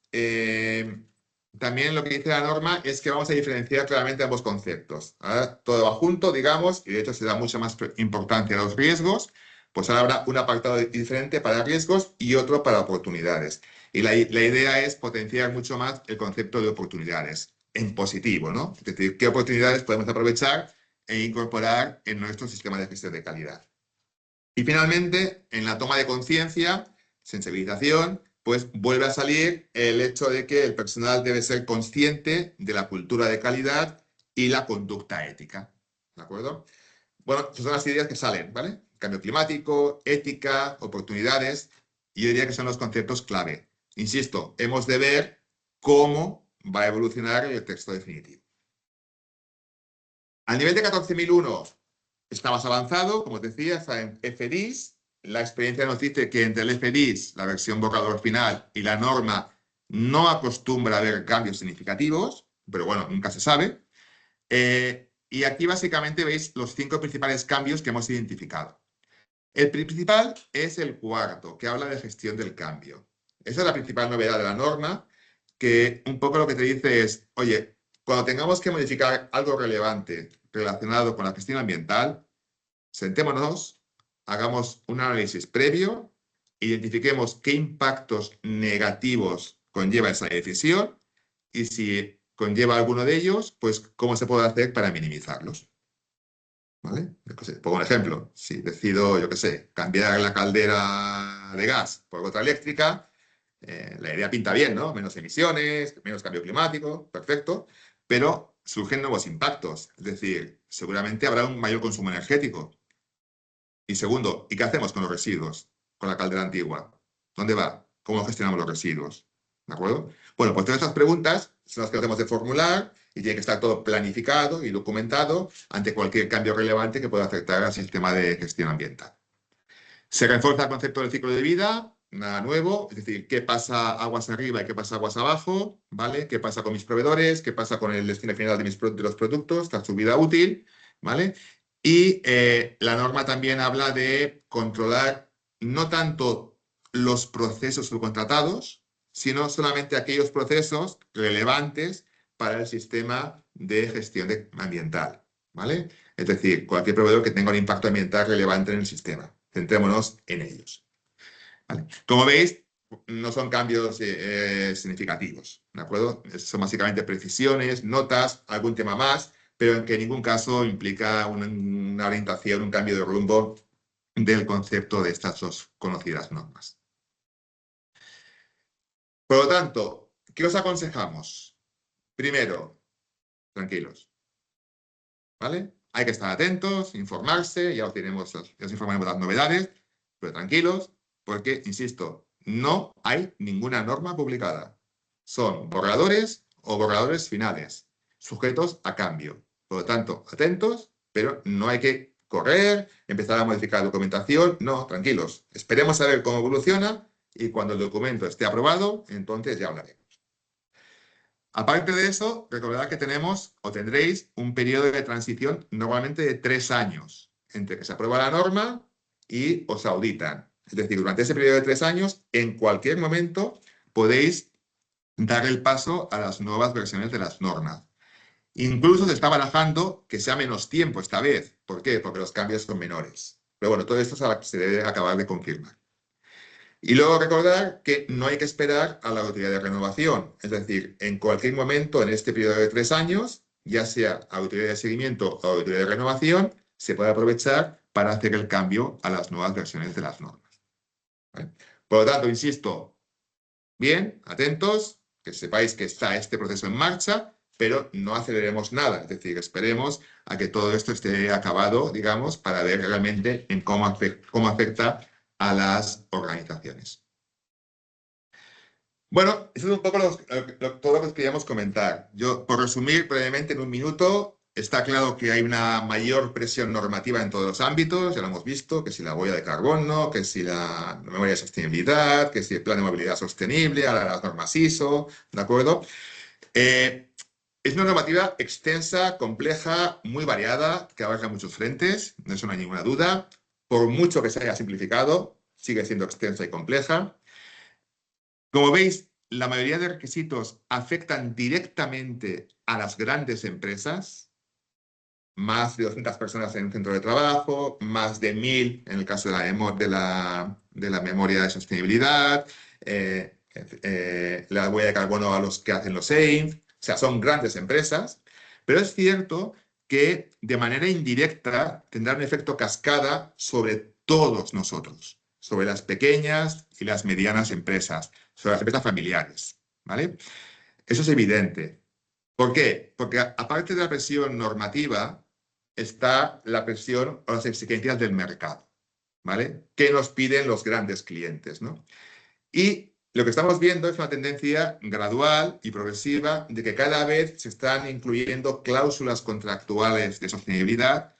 también lo que dice la norma es que vamos a diferenciar claramente ambos conceptos. Ahora todo va junto, digamos, y de hecho se da mucha más importancia a los riesgos, pues ahora habrá un apartado diferente para riesgos y otro para oportunidades. Y la idea es potenciar mucho más el concepto de oportunidades, en positivo, ¿no? Es decir, qué oportunidades podemos aprovechar e incorporar en nuestro sistema de gestión de calidad. Y finalmente, en la toma de conciencia, sensibilización, pues vuelve a salir el hecho de que el personal debe ser consciente de la cultura de calidad y la conducta ética. ¿De acuerdo? Bueno, esas son las ideas que salen, ¿vale? Cambio climático, ética, oportunidades, y yo diría que son los conceptos clave. Insisto, hemos de ver cómo va a evolucionar el texto definitivo. Al nivel de 14001 está más avanzado, como os decía, está en FDIS. La experiencia nos dice que entre el FDIS, la versión borrador final, y la norma no acostumbra a haber cambios significativos, pero bueno, nunca se sabe. Y aquí básicamente veis los 5 principales cambios que hemos identificado. El principal es el cuarto, que habla de gestión del cambio. Esa es la principal novedad de la norma, que un poco lo que te dice es, oye, cuando tengamos que modificar algo relevante relacionado con la gestión ambiental, sentémonos, hagamos un análisis previo, identifiquemos qué impactos negativos conlleva esa decisión y si conlleva alguno de ellos, pues cómo se puede hacer para minimizarlos. ¿Vale? Pongo un ejemplo. Si decido, yo qué sé, cambiar la caldera de gas por otra eléctrica, la idea pinta bien, ¿no? Menos emisiones, menos cambio climático, perfecto, pero surgen nuevos impactos. Es decir, seguramente habrá un mayor consumo energético. Y segundo, ¿y qué hacemos con los residuos? Con la caldera antigua. ¿Dónde va? ¿Cómo gestionamos los residuos? ¿De acuerdo? Bueno, pues todas estas preguntas son las que debemos de formular y tiene que estar todo planificado y documentado ante cualquier cambio relevante que pueda afectar al sistema de gestión ambiental. Se refuerza el concepto del ciclo de vida, nada nuevo, es decir, qué pasa aguas arriba y qué pasa aguas abajo, ¿vale? ¿Qué pasa con mis proveedores? ¿Qué pasa con el destino final de los productos? Tras su vida útil, ¿vale? Y la norma también habla de controlar no tanto los procesos subcontratados, sino solamente aquellos procesos relevantes para el sistema de gestión ambiental, ¿vale? Es decir, cualquier proveedor que tenga un impacto ambiental relevante en el sistema. Centrémonos en ellos. ¿Vale? Como veis, no son cambios significativos, ¿de acuerdo? Son básicamente precisiones, notas, algún tema más, pero en que en ningún caso implica una orientación, un cambio de rumbo del concepto de estas dos conocidas normas. Por lo tanto, ¿qué os aconsejamos? Primero, tranquilos, ¿vale? Hay que estar atentos, informarse, ya os informaremos de las novedades, pero tranquilos, porque, insisto, no hay ninguna norma publicada. Son borradores o borradores finales, sujetos a cambio. Por lo tanto, atentos, pero no hay que correr, empezar a modificar documentación. No, tranquilos. Esperemos a ver cómo evoluciona y cuando el documento esté aprobado, entonces ya hablaremos. Aparte de eso, recordad que tenemos o tendréis un periodo de transición normalmente de 3 años entre que se aprueba la norma y os auditan. Es decir, durante ese periodo de 3 años, en cualquier momento podéis dar el paso a las nuevas versiones de las normas. Incluso se está barajando que sea menos tiempo esta vez. ¿Por qué? Porque los cambios son menores. Pero bueno, todo esto se debe acabar de confirmar. Y luego recordar que no hay que esperar a la auditoría de renovación. Es decir, en cualquier momento en este periodo de 3 años, ya sea auditoría de seguimiento o auditoría de renovación, se puede aprovechar para hacer el cambio a las nuevas versiones de las normas. ¿Vale? Por lo tanto, insisto, bien, atentos, que sepáis que está este proceso en marcha, pero no aceleremos nada. Es decir, esperemos a que todo esto esté acabado, digamos, para ver realmente en cómo afecta a las organizaciones. Bueno, eso es un poco todo lo que os queríamos comentar. Yo, por resumir brevemente en un minuto, está claro que hay una mayor presión normativa en todos los ámbitos, ya lo hemos visto, que si la huella de carbono, que si la memoria de sostenibilidad, que si el plan de movilidad sostenible, ahora las normas ISO, ¿de acuerdo? Es una normativa extensa, compleja, muy variada, que abarca muchos frentes, de eso no hay ninguna duda. Por mucho que se haya simplificado, sigue siendo extensa y compleja. Como veis, la mayoría de requisitos afectan directamente a las grandes empresas, más de 200 personas en un centro de trabajo, más de 1000 en el caso de la memoria de sostenibilidad, la huella de carbono a los que hacen los AIM, o sea, son grandes empresas, pero es cierto que de manera indirecta tendrá un efecto cascada sobre todos nosotros, sobre las pequeñas y las medianas empresas, sobre las empresas familiares, ¿vale? Eso es evidente. ¿Por qué? Porque aparte de la presión normativa, está la presión o las exigencias del mercado, ¿vale? ¿Qué nos piden los grandes clientes, ¿no? Y lo que estamos viendo es una tendencia gradual y progresiva de que cada vez se están incluyendo cláusulas contractuales de sostenibilidad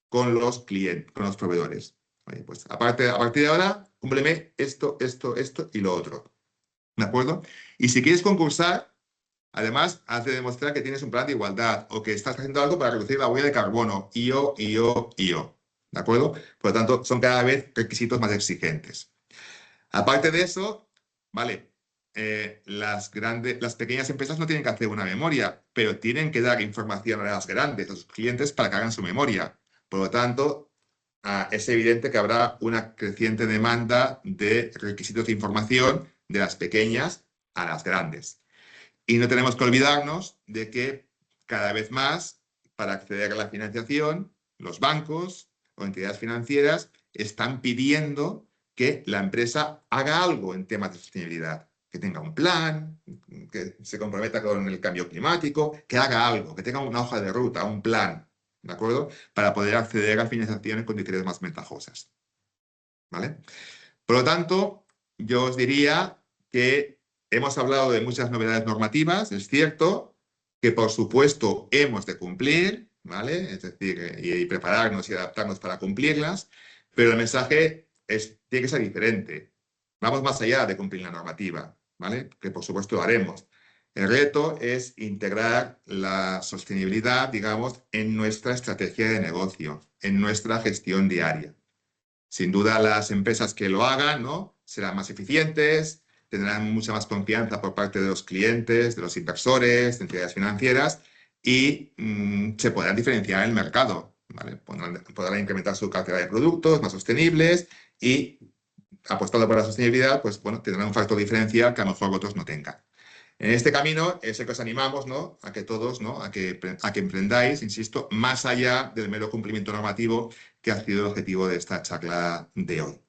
con los clientes, con los proveedores. Oye, pues a partir de ahora, cúmpleme esto, esto, esto y lo otro. ¿De acuerdo? Y si quieres concursar, además, has de demostrar que tienes un plan de igualdad o que estás haciendo algo para reducir la huella de carbono, y yo. ¿De acuerdo? Por lo tanto, son cada vez requisitos más exigentes. Aparte de eso, vale, las pequeñas empresas no tienen que hacer una memoria, pero tienen que dar información a las grandes, a sus clientes, para que hagan su memoria. Por lo tanto, es evidente que habrá una creciente demanda de requisitos de información de las pequeñas a las grandes. Y no tenemos que olvidarnos de que cada vez más, para acceder a la financiación, los bancos o entidades financieras están pidiendo que la empresa haga algo en temas de sostenibilidad, que tenga un plan, que se comprometa con el cambio climático, que haga algo, que tenga una hoja de ruta, un plan, ¿de acuerdo? Para poder acceder a financiación en condiciones más ventajosas, ¿vale? Por lo tanto, yo os diría que hemos hablado de muchas novedades normativas, es cierto, que por supuesto hemos de cumplir, ¿vale? Es decir, y prepararnos y adaptarnos para cumplirlas, pero el mensaje tiene que ser diferente. Vamos más allá de cumplir la normativa, ¿vale? Que por supuesto lo haremos. El reto es integrar la sostenibilidad, digamos, en nuestra estrategia de negocio, en nuestra gestión diaria. Sin duda, las empresas que lo hagan, ¿no?, serán más eficientes, tendrán mucha más confianza por parte de los clientes, de los inversores, de entidades financieras y se podrán diferenciar en el mercado, ¿vale? Podrán incrementar su cartera de productos más sostenibles y, apostando por la sostenibilidad, pues bueno, tendrán un factor diferencial que a lo mejor otros no tengan. En este camino es el que os animamos, ¿no?, a que todos, ¿no?, a que emprendáis, insisto, más allá del mero cumplimiento normativo que ha sido el objetivo de esta charla de hoy.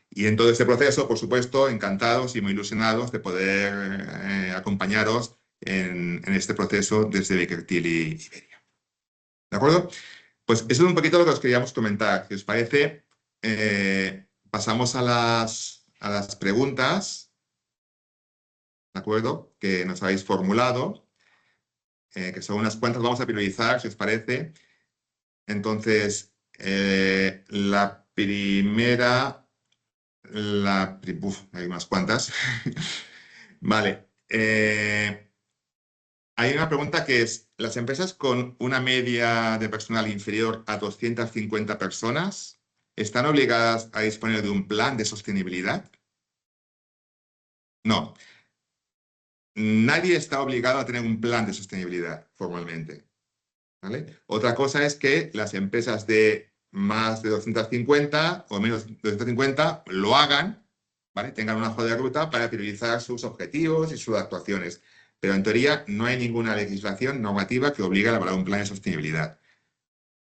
Y en todo este proceso, por supuesto, encantados y muy ilusionados de poder acompañaros en este proceso desde Baker Tilly Iberia. ¿De acuerdo? Pues eso es un poquito lo que os queríamos comentar. Si os parece, pasamos a las preguntas, ¿de acuerdo?, que nos habéis formulado, que son unas cuantas. Vamos a priorizar, si os parece. Entonces, la primera... hay unas cuantas. Vale. Hay una pregunta que es, ¿las empresas con una media de personal inferior a 250 personas están obligadas a disponer de un plan de sostenibilidad? No. Nadie está obligado a tener un plan de sostenibilidad formalmente, ¿vale? Otra cosa es que las empresas de más de 250 o menos de 250 lo hagan, ¿vale?, tengan una hoja de ruta para priorizar sus objetivos y sus actuaciones. Pero en teoría no hay ninguna legislación normativa que obligue a elaborar un plan de sostenibilidad.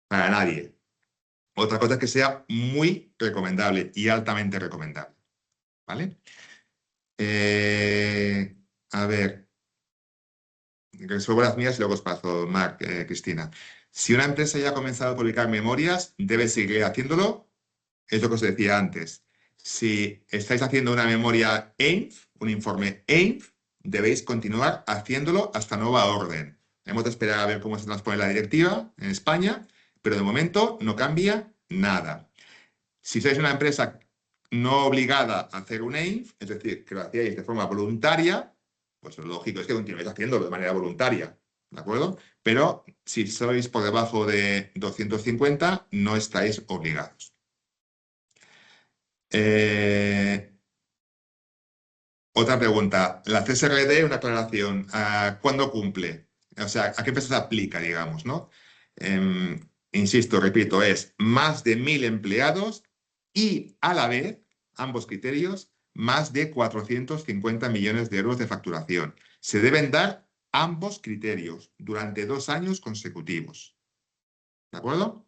Para nadie. Otra cosa es que sea muy recomendable y altamente recomendable, ¿vale? A ver. Resuelvo las mías y luego os paso, Marc, Cristina. Si una empresa ya ha comenzado a publicar memorias, debe seguir haciéndolo. Es lo que os decía antes. Si estáis haciendo una memoria AIMF, un informe AIMF, debéis continuar haciéndolo hasta nueva orden. Hemos de esperar a ver cómo se transpone la directiva en España, pero de momento no cambia nada. Si sois una empresa no obligada a hacer un AIMF, es decir, que lo hacíais de forma voluntaria, pues lo lógico es que continuéis haciéndolo de manera voluntaria, ¿de acuerdo? Pero si sois por debajo de 250, no estáis obligados. Otra pregunta. La CSRD, una aclaración. ¿Cuándo cumple? O sea, ¿a qué empresa se aplica, digamos, ¿no? Insisto, repito, es más de 1.000 empleados y a la vez, ambos criterios, más de 450 millones de euros de facturación. Se deben dar ambos criterios durante 2 años consecutivos. ¿De acuerdo?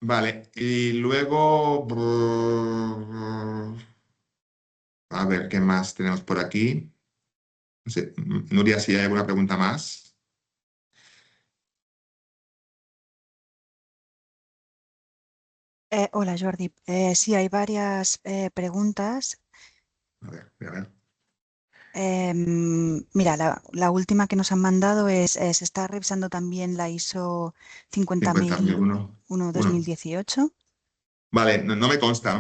Vale, y luego... A ver, ¿qué más tenemos por aquí? No sé, Nuria, si hay alguna pregunta más. Hola, Jordi. Sí, hay varias preguntas. A ver, voy a ver. Mira, la última que nos han mandado es, se está revisando también la ISO 50.001. 50001-2018. Vale, no me consta,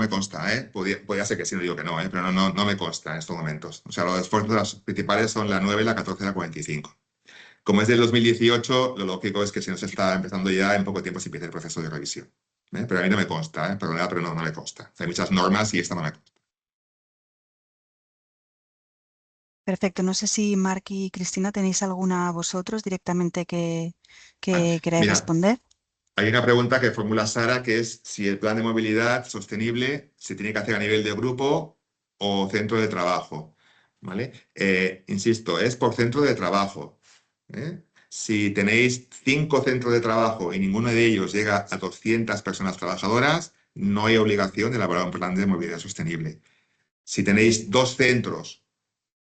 ¿eh? Podría ser que sí, no digo que no, pero no me consta en estos momentos. O sea, los esfuerzos principales son la 9, la 14 y la 45. Como es del 2018, lo lógico es que si no se está empezando ya, en poco tiempo se empieza el proceso de revisión. Pero a mí no me consta, perdonad, pero no me consta. Hay muchas normas y esta no me consta. Perfecto. No sé si Marc y Cristina tenéis alguna vosotros directamente que queráis Mira, responder. hay una pregunta que formula Sara, que es si el plan de movilidad sostenible se tiene que hacer a nivel de grupo o centro de trabajo. ¿Vale? Insisto, es por centro de trabajo. Si tenéis 5 centros de trabajo y ninguno de ellos llega a 200 personas trabajadoras, no hay obligación de elaborar un plan de movilidad sostenible. Si tenéis 2 centros,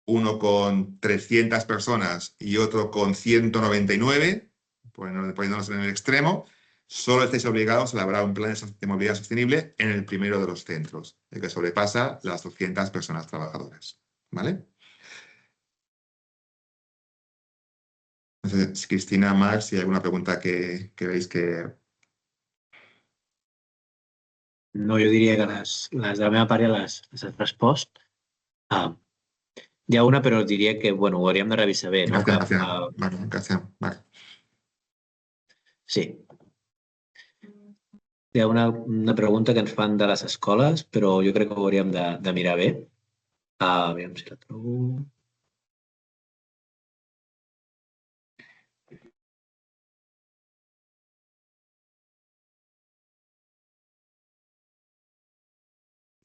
uno con 300 personas y otro con 199, poniéndonos en el extremo, solo estáis obligados a elaborar un plan de movilidad sostenible en el primero de los centros, el que sobrepasa las 200 personas trabajadoras. ¿Vale? No sé, Cristina, Marc, si hay alguna pregunta que veis que... No, jo diria que les de la meva part ja les has respost. Hi ha una, però diria que bueno, ho hauríem de revisar bé. No? Gracias. Vale. Sí. Hi ha una pregunta que ens fan de les escoles, però jo crec que ho hauríem de mirar bé. Aviam si la trobo.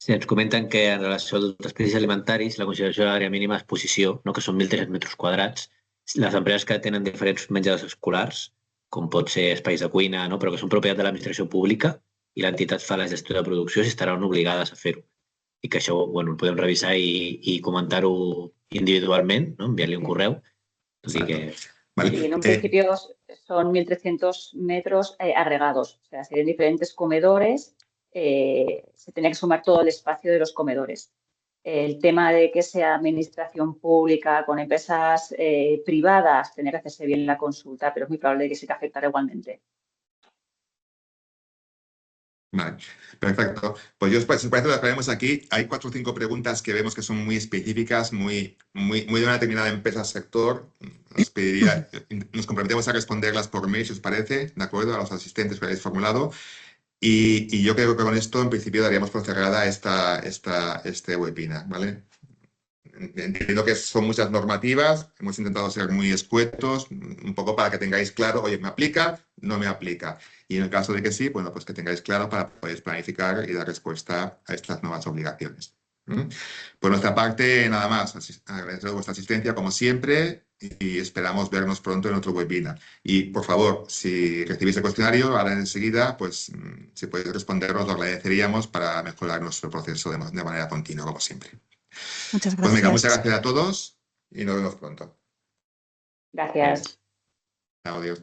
Sí, ens comenten que en relació als espècies alimentaris, la consideració de l'àrea mínima d'exposició, no, que són 1.300 metres quadrats, les empreses que tenen diferents menjadors escolars, com pot ser espais de cuina, no, però que són propietat de l'administració pública i l'entitat fa la gestió de producció, si estaran obligades a fer-ho. I que això bueno, ho podem revisar i comentar-ho individualment, no? Enviar-li un correu. Tot i que... Vale. Sí, en un principio son 1.300 metros agregados, o sea, serían diferentes comedores, se tenía que sumar todo el espacio de los comedores. El tema de que sea administración pública con empresas privadas, tendría que hacerse bien la consulta, pero es muy probable que sí que afectara igualmente. Vale, perfecto. Pues yo, si os parece, lo dejaremos aquí. Hay 4 o 5 preguntas que vemos que son muy específicas, muy de una determinada empresa o sector. Nos comprometemos a responderlas por mail, si os parece, ¿de acuerdo? A los asistentes que habéis formulado. Y yo creo que con esto, en principio, daríamos por cerrada este webinar, ¿vale? Entiendo que son muchas normativas, hemos intentado ser muy escuetos, un poco para que tengáis claro, oye, ¿me aplica? No me aplica. Y en el caso de que sí, bueno, pues que tengáis claro para poder planificar y dar respuesta a estas nuevas obligaciones. Por nuestra parte, nada más, agradecer vuestra asistencia como siempre y esperamos vernos pronto en otro webinar. Y por favor, si recibís el cuestionario, ahora enseguida, pues si podéis respondernos, lo agradeceríamos para mejorar nuestro proceso de manera continua, como siempre. Muchas gracias. Pues venga, muchas gracias a todos y nos vemos pronto. Gracias. Adiós.